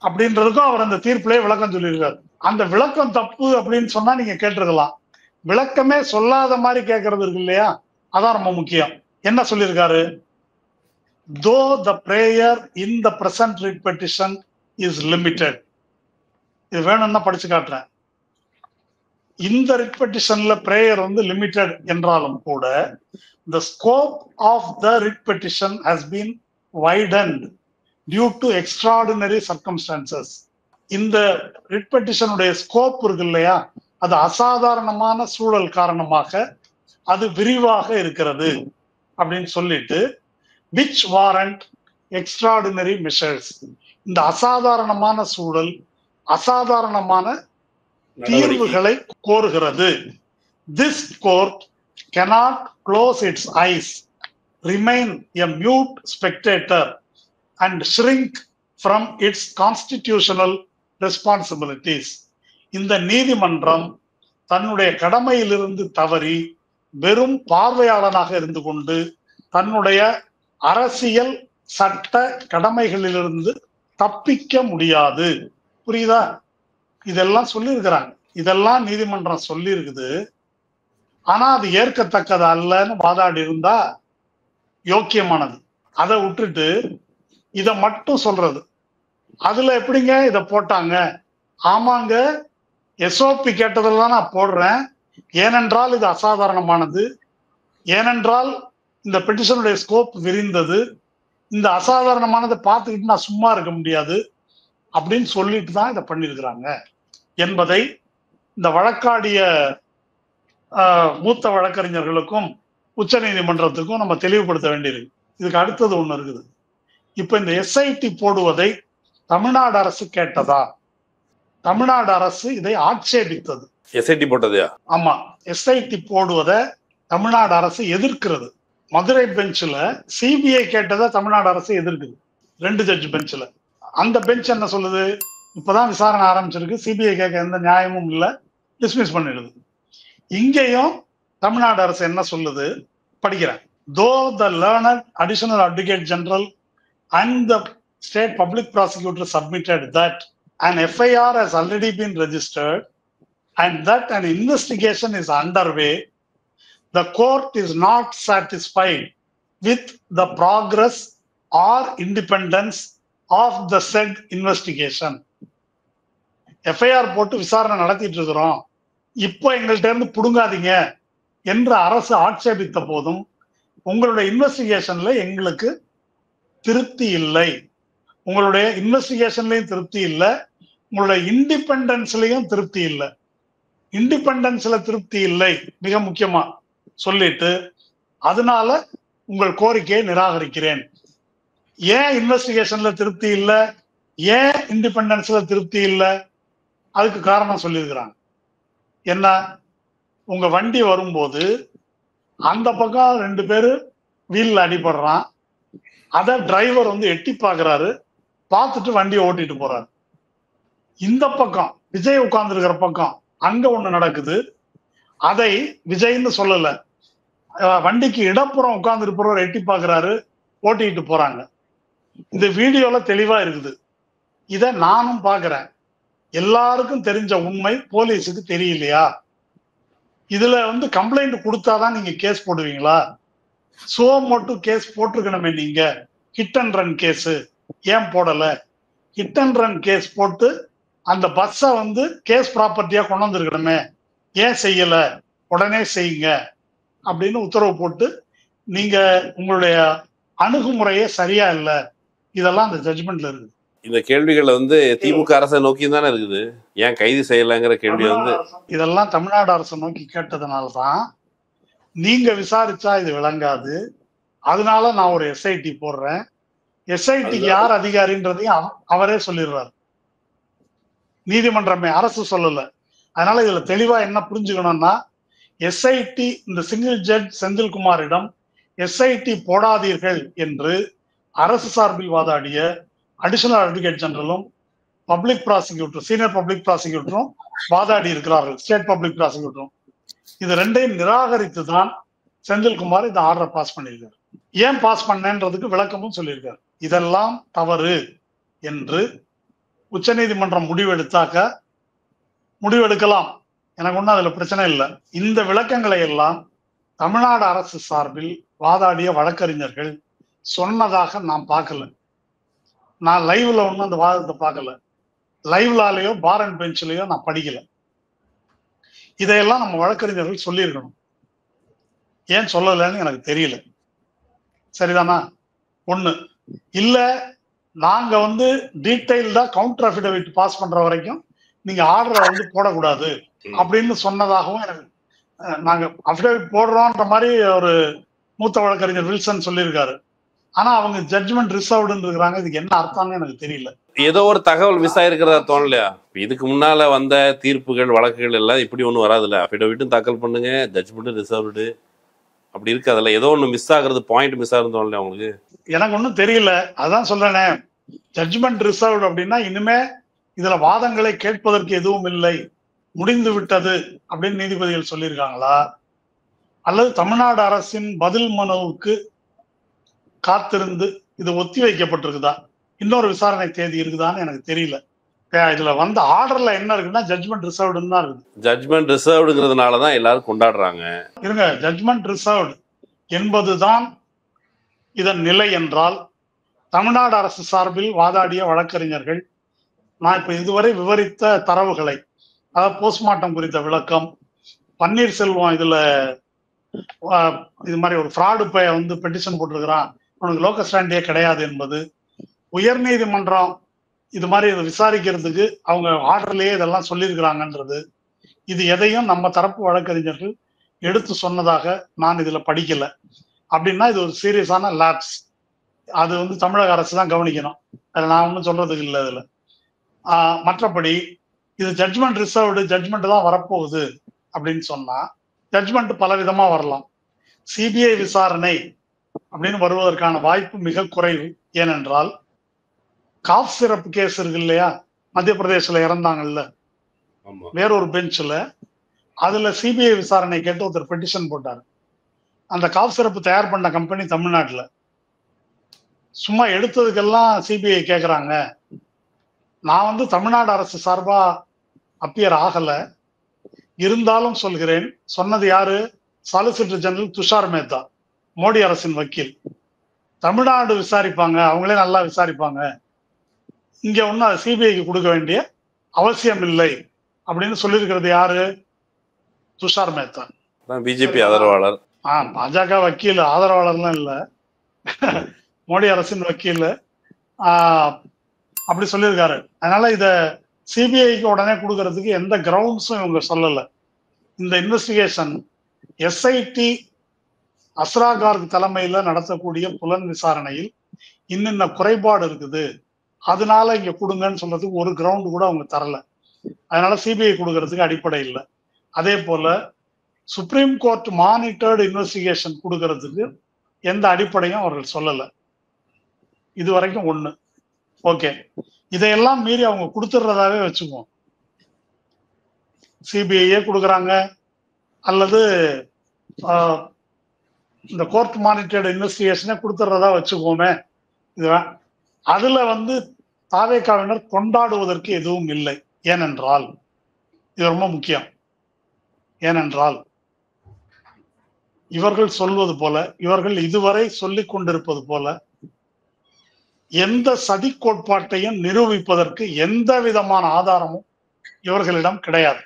அப்படின்றதுக்கும் அவர் அந்த தீர்ப்பிலே விளக்கம் சொல்லியிருக்காரு. அந்த விளக்கம் தப்பு அப்படின்னு சொன்னா நீங்க கேட்டிருக்கலாம். விளக்கமே சொல்லாத மாதிரி கேட்கறது இருக்கு இல்லையா, அதான் ரொம்ப முக்கியம். என்ன சொல்லியிருக்காரு? Though the prayer in the present writ petition is limited. இது வேணும்னா படிச்சு காட்டுறேன். இந்த ரிட் பெட்டிஷன்ல பிரேயர் வந்து லிமிட்டட் என்றாலும் கூட the scope of the writ petition has been widened due to extraordinary circumstances. இந்த ரிட் பெட்டிஷனுடைய ஸ்கோப் இருக்கு இல்லையா, அது அசாதாரணமான சூழல் காரணமாக அது விரிவாக இருக்கிறது அப்படின்னு சொல்லிட்டு which warrant extraordinary measures. இந்த அசாதாரணமான சூழல் அசாதாரணமான தீர்வுகளை கோருகிறது. This court cannot close its eyes, remain a mute spectator and shrink from its constitutional responsibilities. இந்த நீதிமன்றம் தன்னுடைய கடமையிலிருந்து தவறி வெறும் பார்வையாளனாக இருந்து கொண்டு தன்னுடைய அரசியல் சட்ட கடமைகளிலிருந்து தப்பிக்க முடியாது. புரியுதா? இதெல்லாம் சொல்லி இருக்கிறாங்க, இதெல்லாம் நீதிமன்றம் சொல்லி இருக்குது. ஆனா அது ஏற்கத்தக்கது அல்லன்னு வாதாடி இருந்தா யோக்கியமானது. அதை விட்டுட்டு இதை மட்டும் சொல்றது, அதுல எப்படிங்க இதை போட்டாங்க? ஆமாங்க, எஸ்ஓபி கேட்டதெல்லாம் நான் போடுறேன், ஏனென்றால் இது அசாதாரணமானது, ஏனென்றால் இந்த பெட்டிஷனுடைய ஸ்கோப் விரிந்தது, இந்த அசாதாரணமானதை பார்த்துக்கிட்டு நான் சும்மா இருக்க முடியாது அப்படின்னு சொல்லிட்டு தான் இதை பண்ணியிருக்கிறாங்க என்பதை இந்த வழக்காடிய மூத்த வழக்கறிஞர்களுக்கும் உச்ச நீதிமன்றத்துக்கும் நம்ம தெளிவுபடுத்த வேண்டியிருக்கு. இதுக்கு அடுத்தது ஒண்ணு இருக்குது. இப்ப இந்த எஸ்ஐடி போடுவதை தமிழ்நாடு அரசு கேட்டதா? தமிழ்நாடு அரசு இதை ஆட்சேபித்தது. எஸ்ஐடி போட்டதையா? ஆமா, எஸ்ஐடி போடுவதை தமிழ்நாடு அரசு எதிர்க்கிறது. மதுரை பெஞ்சில் சிபிஐ கேட்டதை தமிழ்நாடு அரசு எதிர்க்குது, 2 ஜட்ஜ் பெஞ்சில். அந்த பெஞ்ச் என்ன சொல்லுது? இப்பதான் விசாரணை ஆரம்பிச்சிருக்கு, சிபிஐ கேட்க எந்த நியாயமும் இல்லை, டிஸ்மிஸ் பண்ணிடுது. இங்கேயும் தமிழ்நாடு அரசு என்ன சொல்லுது படிக்கிறேன். Though the learned additional advocate general and the state public prosecutor submitted that an FIR has already been registered and that an investigation is underway, the court is not satisfied with the progress or independence of the said investigation. FIR போட்டு விசாரணை நடத்திட்டு இருக்கிறோம், இப்போ எங்கள்கிட்ட இருந்து புடுங்காதீங்க என்று அரசு ஆட்சேபித்த போதும் உங்களுடைய இன்வெஸ்டிகேஷன்ல எங்களுக்கு திருப்தி இல்லை, உங்களுடைய இன்வெஸ்டிகேஷன்லயும் திருப்தி இல்லை, உங்களுடைய இண்டிபெண்டன்ஸ்லயும் திருப்தி இல்லை. இண்டிபெண்டன்ஸ்ல திருப்தி இல்லை மிக முக்கியமா சொல்லிட்டு, அதனால உங்கள் கோரிக்கையை நிராகரிக்கிறேன். ஏன் இன்வெஸ்டிகேஷன்ல திருப்தி இல்லை, ஏன் இண்டிபெண்டன்ஸ்ல திருப்தி இல்லை, அதுக்கு காரணம் சொல்லியிருக்கிறாங்க. என்ன? உங்க வண்டி வரும்போது அந்த பக்கம் 2 பேரு வீல்ல அடிபடுறான், அத டிரைவர் வந்து எட்டி பாக்குறாரு, பார்த்துட்டு வண்டியை ஓட்டிட்டு போறாரு. இந்த பக்கம் விஜய் உட்கார்ந்து இருக்கிற பக்கம் அங்க ஒண்ணு நடக்குது, அதை விஜய்னு சொல்லல, வண்டிக்கு இடப்புறம் உட்கார்ந்து இருப்பவர் எட்டி பாக்குறாரு, ஓட்டிட்டு போறாங்க. இந்த வீடியோல தெளிவா இருக்குது, இத நானும் பாக்குறேன். எல்லாருக்கும் தெரிஞ்ச உண்மை போலீஸுக்கு தெரியலையா? இதுல வந்து கம்ப்ளைண்ட் கொடுத்தாதான் நீங்க கேஸ் போடுவீங்களா? சோ மட்டும் கேஸ் போட்டிருக்கணுமே நீங்க. ஹிட் அண்ட் ரன் கேஸ் ஏன் போடல? ஹிட் அண்ட் ரன் கேஸ் போட்டு அந்த பஸ்ஸை வந்து கேஸ் ப்ராப்பர்ட்டியா கொண்டு வந்திருக்கணுமே, ஏன் செய்யல? உடனே செய்யுங்க அப்படின்னு உத்தரவு போட்டு நீங்க உங்களுடைய அணுகுமுறையே சரியா இல்லை. இதெல்லாம் அந்த ஜட்ஜ்மெண்ட்ல இருக்குது. இந்த கேள்விகள் வந்து திமுக அரசை நோக்கி தானே இருக்குது, ஏன் கைது செய்யலைங்கிற கேள்வி வந்து இதெல்லாம் தமிழ்நாடு அரசை நோக்கி கேட்டதுனாலதான் நீங்க விசாரிச்சா இது விளங்காது, அதனால நான் ஒரு எஸ்ஐடி போடுறேன். எஸ்ஐடிக்கு யார் அதிகாரின்றதையும் அவரே சொல்லிடுறாரு, நீதிமன்றமே, அரசு சொல்லல. அதனால இதுல தெளிவா என்ன புரிஞ்சுக்கணும்னா, எஸ்ஐடி இந்த சிங்கிள் ஜட்ஜ் செந்தில்குமாரிடம் எஸ்ஐடி போடாதீர்கள் என்று அரசு சார்பில் வாதாடிய அடிஷனல் அட்வொகேட் ஜெனரலும் பப்ளிக் ப்ராசிக்யூட்டர், சீனியர் பப்ளிக் ப்ராசிக்யூட்டரும் வாதாடி இருக்கிறார்கள், ஸ்டேட் பப்ளிக் ப்ராசிக்யூட்டரும். இது 2ஐயும் நிராகரித்து தான் செந்தில்குமார் இந்த ஆர்டரை பாஸ் பண்ணியிருக்காரு. ஏன் பாஸ் பண்ணேன்றதுக்கு விளக்கமும் சொல்லியிருக்காரு. இதெல்லாம் தவறு என்று உச்சநீதிமன்றம் முடிவெடுக்கலாம், எனக்கு ஒன்றும் அதுல பிரச்சனை இல்லை. இந்த விளக்கங்களை எல்லாம் தமிழ்நாடு அரசு சார்பில் வாதாடிய வழக்கறிஞர்கள் சொன்னதாக நான் பார்க்கல. நான் லைவ்ல ஒன்றும் அந்த வாதத்தை பார்க்கல. லைவ்லாலேயோ பார் அண்ட் பெஞ்சிலேயோ நான் படிக்கல. இதையெல்லாம் நம்ம வழக்கறிஞர்கள் சொல்லியிருக்கணும். ஏன் சொல்லலைன்னு எனக்கு தெரியல. சரிதானா? ஒண்ணு இல்ல, நாங்க டீடைல்டா கவுண்டர் அஃபிடவிட் பாஸ் பண்ற வரைக்கும் நீங்க ஆர்டரை போடக்கூடாது அப்படின்னு சொன்னதாகவும் எனக்கு, நாங்க அஃபிடவிட் போடுறோன்ற மாதிரி ஒரு மூத்த வழக்கறிஞர் வில்சன் சொல்லியிருக்காரு. ஆனா அவங்க ஜட்ஜ்மெண்ட் ரிசர்வ்டுன்னு இருக்கிறாங்க. இதுக்கு என்ன அர்த்தம்னு எனக்கு தெரியல. ஏதோ ஒரு தகவல் மிஸ் ஆயிருக்கிறதா தோணலையா? இதுக்கு முன்னால வந்த தீர்ப்புகள் வழக்குகள் எல்லாம் இப்படி ஒன்றும் வராதுல்ல. அஃபிடவிட்டும் தாக்கல் பண்ணுங்க, ஜட்ஜ்மெண்ட்டும் ரிசர்வ்டு அப்படி இருக்கு. அதுல ஏதோ ஒன்று மிஸ் ஆகுறது, பாயிண்ட் மிஸ் ஆகுறது தோணலையா உங்களுக்கு? எனக்கு ஒன்றும் தெரியல. அதான் சொல்றேனே, ஜட்ஜ்மெண்ட் ரிசர்வ்டு அப்படின்னா இனிமே இதுல வாதங்களை கேட்பதற்கு எதுவும் இல்லை, முடிந்து விட்டது அப்படின்னு நீதிபதிகள் சொல்லியிருக்காங்களா, அல்லது தமிழ்நாடு அரசின் பதில் மனுவுக்கு காத்திருந்து இது ஒத்தி வைக்கப்பட்டிருக்குதா, இன்னொரு விசாரணை தேதி இருக்குதான்னு எனக்கு தெரியல. இதுல ஆர்டர்ல என்ன இருக்குன்னா ஜட்ஜ்மெண்ட் ரிசர்வ்டுன்னு தான் இருக்குது. ஜட்ஜ்மெண்ட் ரிசர்வ்டுங்கிறதுனாலதான் எல்லாரும் கொண்டாடுறாங்க. இருங்க, ஜட்ஜ்மெண்ட் ரிசர்வ்டு என்பதுதான் இதன் நிலை என்றால், தமிழ்நாடு அரசு சார்பில் வாதாடிய வழக்கறிஞர்கள் நான் இப்ப இதுவரை விவரித்த தரவுகளை, அதாவது போஸ்ட்மார்ட்டம் குறித்த விளக்கம், பன்னீர்செல்வம் இதுல இது மாதிரி ஒரு ஃப்ராடு பைய பெட்டிஷன் போட்டிருக்கிறான், உனக்கு லோக்கல் ஸ்டாண்டே கிடையாது என்பது, உயர்நீதிமன்றம் இது மாதிரி இதை விசாரிக்கிறதுக்கு அவங்க ஆர்டர்லயே இதெல்லாம் சொல்லியிருக்கிறாங்கன்றது, இது எதையும் நம்ம தரப்பு வழக்கறிஞர்கள் எடுத்து சொன்னதாக நான் இதுல படிக்கல. அப்படின்னா இது ஒரு சீரியஸான லேப்ஸ். அது தமிழக அரசு தான் கவனிக்கணும். அதில் நான் ஒன்றும் சொல்றதுக்கு இல்லை. இதுல மற்றபடி இது ஜட்ஜ்மெண்ட் ரிசர்வ்டு, ஜட்ஜ்மெண்ட் தான் வரப்போகுது அப்படின்னு சொன்னா ஜட்ஜ்மெண்ட் பல விதமா வரலாம். சிபிஐ விசாரணை அப்படின்னு வருவதற்கான வாய்ப்பு மிக குறைவு. ஏனென்றால் காஃப் சிறப்பு கேஸ் இருக்கு இல்லையா, மத்திய பிரதேசல இறந்தாங்கல்ல, வேறொரு பெஞ்சில், அதுல சிபிஐ விசாரணை கேட்டு ஒருத்தர் பெட்டிஷன் போட்டார். அந்த காஃப் சிறப்பு தயார் பண்ண கம்பெனி தமிழ்நாட்டில். சும்மா எடுத்ததுக்கெல்லாம் சிபிஐ கேட்குறாங்க. நான் தமிழ்நாடு அரசு சார்பா அப்பியர் ஆகல, இருந்தாலும் சொல்கிறேன். சொன்னது யாரு? சாலிசிட்டர் ஜெனரல் துஷார் மேத்தா, மோடி அரசின் வக்கீல். தமிழ்நாடு விசாரிப்பாங்க, அவங்களே நல்லா விசாரிப்பாங்க, இங்க ஒன்னும் அதை சிபிஐக்கு கொடுக்க வேண்டிய அவசியம் இல்லை அப்படின்னு சொல்லியிருக்கிறது யாரு? துஷார் மேத்தா, பிஜேபி ஆதரவாளர். பாஜக வக்கீல், ஆதரவாளர்லாம் இல்ல, மோடி அரசின் வக்கீல். அப்படி சொல்லியிருக்காரு. அதனால இத சிபிஐக்கு உடனே கொடுக்கறதுக்கு எந்த கிரவுண்ட்ஸும் இவங்க சொல்லல. இந்த இன்வெஸ்டிகேஷன் எஸ்ஐடி அஸ்ரா கார்க் தலைமையில நடத்தக்கூடிய புலன் விசாரணையில் இன்னின்ன குறைபாடு இருக்குது, அதனால இங்க கொடுங்கன்னு சொல்றதுக்கு ஒரு கிரவுண்ட் கூட அவங்க தரல. அதனால சிபிஐ கொடுக்கறதுக்கு அடிப்படை இல்லை. அதே போல சுப்ரீம் கோர்ட் மானிட்டர்டு இன்வெஸ்டிகேஷன் கொடுக்கறதுக்கு எந்த அடிப்படையும் அவர்கள் சொல்லல இது வரைக்கும். ஒண்ணு ஓகே, இதையெல்லாம் மீறி அவங்க கொடுத்துடுறதாவே வச்சுக்குவோம். சிபிஐயே கொடுக்குறாங்க அல்லது இந்த கோர்ட் மானிட்டர்டு இன்வெஸ்டிகேஷனே கொடுத்துடுறதா வச்சுக்கோமே. இதுதான் அதுல தாவேகாவினர் கொண்டாடுவதற்கு எதுவும் இல்லை. ஏனென்றால் இது ரொம்ப முக்கியம். ஏனென்றால் இவர்கள் சொல்வது போல, இவர்கள் இதுவரை சொல்லிக் கொண்டிருப்பது போல எந்த சதி கோட்பாட்டையும் நிரூபிப்பதற்கு எந்த விதமான ஆதாரமும் இவர்களிடம் கிடையாது.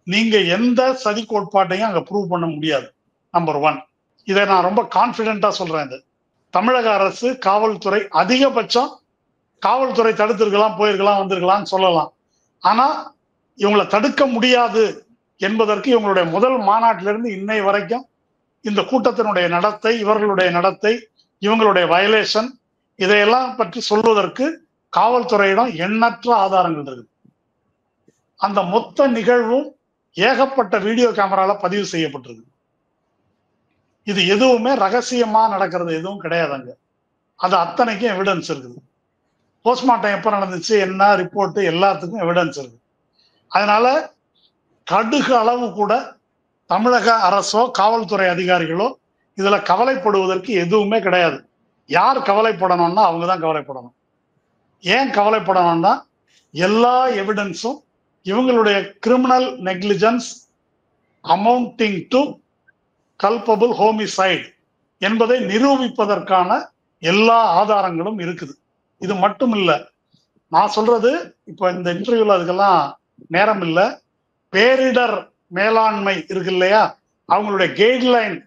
நீங்க எந்த சதி கோட்பாட்டையும் அங்க ப்ரூவ் பண்ண முடியாது. Number one. இதை நான் ரொம்ப கான்பிடென்டா சொல்றேன். இது தமிழக அரசு, காவல்துறை, அதிகபட்சம் காவல்துறை தடுத்திருக்கலாம், போயிருக்கலாம், வந்திருக்கலாம்னு சொல்லலாம். ஆனா இவங்களை தடுக்க முடியாது என்பதற்கு இவங்களுடைய முதல் மாநாட்டிலிருந்து இன்னை வரைக்கும் இந்த கூட்டத்தினுடைய நடத்தை, இவர்களுடைய நடத்தை, இவங்களுடைய வயலேஷன், இதையெல்லாம் பற்றி சொல்வதற்கு காவல்துறையிடம் எண்ணற்ற ஆதாரங்கள் இருக்கு. அந்த மொத்த நிகழ்வும் ஏகப்பட்ட வீடியோ கேமரால பதிவு செய்யப்பட்டிருக்கு. இது எதுவுமே ரகசியமா நடக்கிறது எதுவும் கிடையாதுங்க. அது அத்தனைக்கும் எவிடன்ஸ் இருக்குது. போஸ்ட்மார்ட்டம் எப்ப நடந்துச்சு, என்ன ரிப்போர்ட், எல்லாத்துக்கும் எவிடன்ஸ் இருக்கு. அதனால கடுகு அளவு கூட தமிழக அரசோ காவல்துறை அதிகாரிகளோ இதுல கவலைப்படுவதற்கு எதுவுமே கிடையாது. யார் கவலைப்படணும்னா அவங்க தான் கவலைப்படணும். ஏன் கவலைப்படணும்னா எல்லா எவிடன்ஸும் இவங்களுடைய criminal negligence amounting to culpable homicide என்பதை நிரூபிப்பதற்கான எல்லா ஆதாரங்களும் இருக்குது. இது மட்டும் இல்ல, நான் சொல்றது இப்போ இந்த இன்டர்வியூல அதுக்கெல்லாம் நேரம் இல்லை. பேரிடர் மேலாண்மை இருக்கு இல்லையா, அவங்களுடைய கைட்லைன்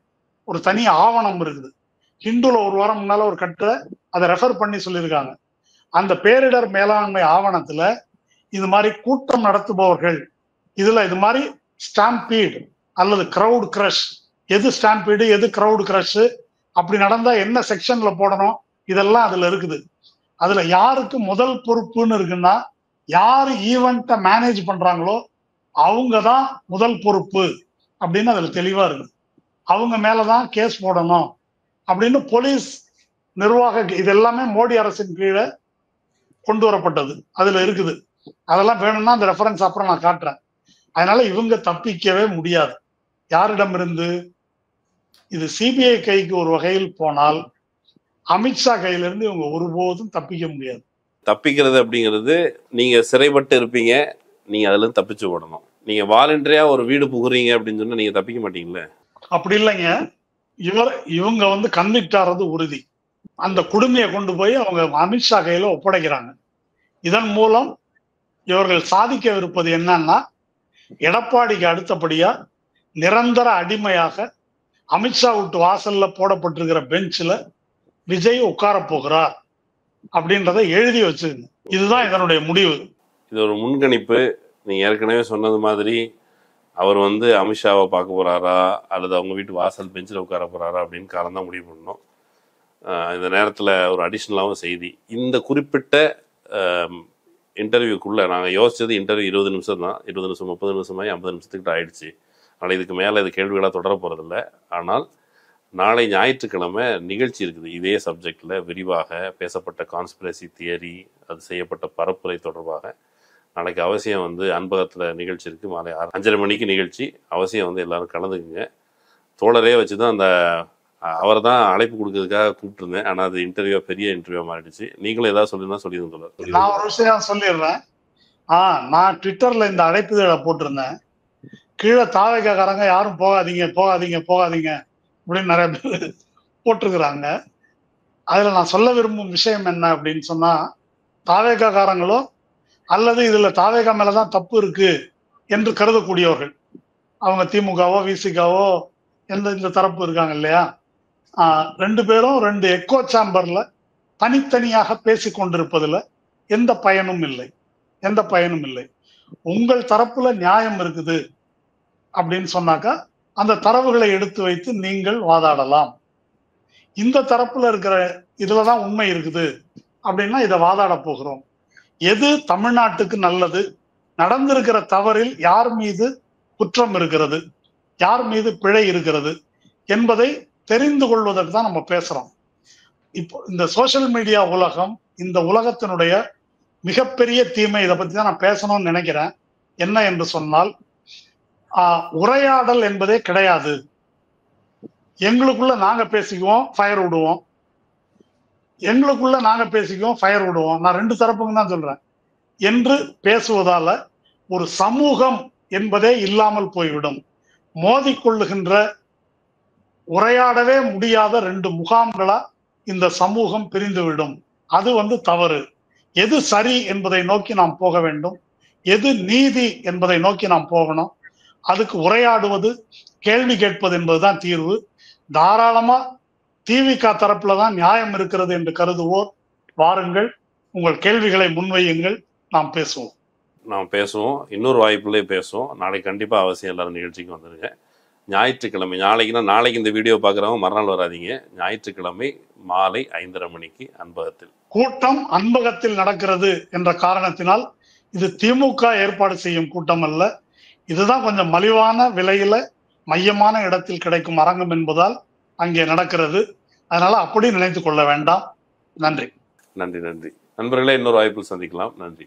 ஒரு தனி ஆவணம் இருக்குது. ஹிந்துல ஒரு வாரம் முன்னால ஒரு கட்டுரை அதை ரெஃபர் பண்ணி சொல்லியிருக்காங்க. அந்த பேரிடர் மேலாண்மை ஆவணத்துல இது மாதிரி கூட்டம் நடத்துபவர்கள், இதுல இது மாதிரி ஸ்டாம்பீட் அல்லது கிரவுட் கிரஷ், எது ஸ்டாம்பீடு எது கிரவுட் கிரஷ், அப்படி நடந்தா என்ன செக்ஷன்ல போடணும், இதெல்லாம் அதுல இருக்குது. அதுல யாருக்கு முதல் பொறுப்புன்னு இருக்குன்னா, யாரு ஈவெண்ட்டை மேனேஜ் பண்றாங்களோ அவங்க தான் முதல் பொறுப்பு அப்படின்னு அதுல தெளிவா இருக்குது. அவங்க மேலதான் கேஸ் போடணும் அப்படின்னு போலீஸ் நிர்வாக, இது எல்லாமே மோடி அரசின் கீழே கொண்டு வரப்பட்டது, அதுல இருக்குது. அதெல்லாம் வேணும்னா அந்த ரெஃபரன்ஸ் அப்புறம் நான் காட்டுறேன். அதனால இவங்க தப்பிக்கவே முடியாது. யாரிடமிருந்து? இது சிபிஐ கைக்கு ஒரு வகையில் போனால் அமித்ஷா கையிலிருந்து இவங்க ஒருபோதும் தப்பிக்க முடியாது. தப்பிக்கிறது அப்படிங்கிறது, நீங்க சிறைப்பட்டு இருப்பீங்க, நீங்க அதுல இருந்து தப்பிச்சு ஓடணும். நீங்க வாலண்டரியா ஒரு வீடு புகுறீங்க அப்படின்னு சொன்னா நீங்க தப்பிக்க மாட்டீங்களே. அப்படி இல்லைங்க, இவங்க வந்து கன்விக்ட் ஆறது உறுதி. அந்த குடுமையை கொண்டு போய் அவங்க அமித்ஷா கையில ஒப்படைக்கிறாங்க. இதன் மூலம் இவர்கள் சாதிக்கவிருப்பது என்னன்னா, எடப்பாடிக்கு அடுத்தபடியா நிரந்தர அடிமையாக அமித்ஷா வீட்டு வாசல்ல போடப்பட்டிருக்கிற பெஞ்சில் விஜய் உட்கார போகிறார் அப்படின்றத எழுதி வச்சுங்க. இதுதான் இதனுடைய முடிவு. இது ஒரு முன்கணிப்பு. நீங்க ஏற்கனவே சொன்னது மாதிரி அவர் வந்து அமித்ஷாவை பார்க்க போறாரா அல்லது அவங்க வீட்டு வாசல் பெஞ்சில் உட்கார போறாரா அப்படின்னு காலம் தான் முடிவு பண்ணணும். இந்த நேரத்தில் ஒரு அடிஷ்னலாகவும் செய்தி, இந்த குறிப்பிட்ட இன்டர்வியூக்குள்ளே நாங்கள் யோசிச்சது இன்டர்வியூ 20 நிமிஷம் தான். 20 நிமிஷம் 30 நிமிஷமாகி 50 நிமிஷத்துக்கிட்ட ஆயிடுச்சு. ஆனால் இதுக்கு மேலே இது கேள்விகளாக தொடர போகிறதில்ல. ஆனால் நாளை ஞாயிற்றுக்கிழமை நிகழ்ச்சி இருக்குது. இதே சப்ஜெக்டில் விரிவாக பேசப்பட்ட கான்ஸ்பிரசி தியரி, அது செய்யப்பட்ட பரப்புரை தொடர்பாக நாளைக்கு அவசியம் வந்து அன்பகத்தில் நிகழ்ச்சி இருக்குது. மாலை 5:30 மணிக்கு நிகழ்ச்சி. அவசியம் வந்து எல்லாரும் கலந்துக்குங்க. தோழரே வச்சு தான் அந்த அவரை தான் அழைப்பு கொடுக்கறதுக்காக கூப்பிட்டுருந்தேன். ஆனால் அது இன்டர்வியூ பெரிய இன்டர்வியூ மாறிடுச்சு. நீங்களும் ஏதாவது சொல்லியிருந்தா சொல்லியிருந்தோம் தோழர். நான் ஒரு விஷயம் சொல்லிடுறேன். நான் ட்விட்டர்ல இந்த அழைப்புதழை போட்டிருந்தேன். கீழே தாவேக்காரங்க யாரும் போகாதீங்க போகாதீங்க போகாதீங்க அப்படின்னு நிறைய பேர் போட்டிருக்கிறாங்க. அதுல நான் சொல்ல விரும்பும் விஷயம் என்ன அப்படின்னு சொன்னா, தாவேக்காரங்களோ அல்லது இதுல தாவேக்கா மேலதான் தப்பு இருக்கு என்று கருதக்கூடியவர்கள், அவங்க திமுகவோ விசிகாவோ இந்த தரப்பு இருக்காங்க இல்லையா, 2 பேரும் 2 எக்கோ சாம்பர்ல தனித்தனியாக பேசி கொண்டிருப்பதுல எந்த பயனும் இல்லை. உங்கள் தரப்புல நியாயம் இருக்குது அப்படின்னு சொன்னாக்கா அந்த தரவுகளை எடுத்து வைத்து நீங்கள் வாதாடலாம். இந்த தரப்புல இருக்கிற இதுலதான் உண்மை இருக்குது அப்படின்னா இதை வாதாட போகிறோம். எது தமிழ்நாட்டுக்கு நல்லது, நடந்திருக்கிற தவறில் யார் மீது குற்றம் இருக்கிறது, யார் மீது பிழை இருக்கிறது என்பதை தெரிந்து கொள்வதற்கு தான் நம்ம பேசுறோம். இப்போ இந்த சோசியல் மீடியா உலகம், இந்த உலகத்தினுடைய மிகப்பெரிய தீமை, இதை பத்தி தான் நான் பேசணும்னு நினைக்கிறேன். என்ன என்று சொன்னால், உரையாடல் என்பதே கிடையாது. எங்களுக்குள்ள நாங்க பேசிக்குவோம், ஃபயர் விடுவோம். நான் 2 தரப்புக்கும் தான் சொல்றேன் என்று பேசுவதால ஒரு சமூகம் என்பதே இல்லாமல் போய்விடும். மோதிக்கொள்ளுகின்ற, உரையாடவே முடியாத 2 முகாம்களா இந்த சமூகம் பிரிந்துவிடும். அது வந்து தவறு. எது சரி என்பதை நோக்கி நாம் போக வேண்டும், எது நீதி என்பதை நோக்கி நாம் போகணும். அதுக்கு உரையாடுவது, கேள்வி கேட்பது என்பதுதான் தீர்வு. தாராளமா திமுக தரப்புல தான் நியாயம் இருக்கிறது என்று கருதுவோர் வாருங்கள், உங்கள் கேள்விகளை முன்வையுங்கள், நாம் பேசுவோம். இன்னொரு வாய்ப்புலேயே பேசுவோம். நாளைக்கு கண்டிப்பா அவசியம் எல்லாரும் நிகழ்ச்சிக்கு வந்துருங்க. ஞாயிற்றுக்கிழமை, நாளைக்கு இந்த வீடியோ பார்க்குறவங்க மறுநாள் வராதிங்க. ஞாயிற்றுக்கிழமை மாலை 5:30 மணிக்கு அன்பகத்தில் கூட்டம். அன்பகத்தில் நடக்கிறது என்ற காரணத்தினால் இது திமுக ஏற்பாடு செய்யும் கூட்டம் அல்ல. இதுதான் கொஞ்சம் மலிவான விலையில மையமான இடத்தில் கிடைக்கும் அரங்கம் என்பதால் அங்கே நடக்கிறது. அதனால அப்படி நினைத்து கொள்ள வேண்டாம். நன்றி. நண்பர்களே, இன்னொரு வாய்ப்பில் சந்திக்கலாம். நன்றி.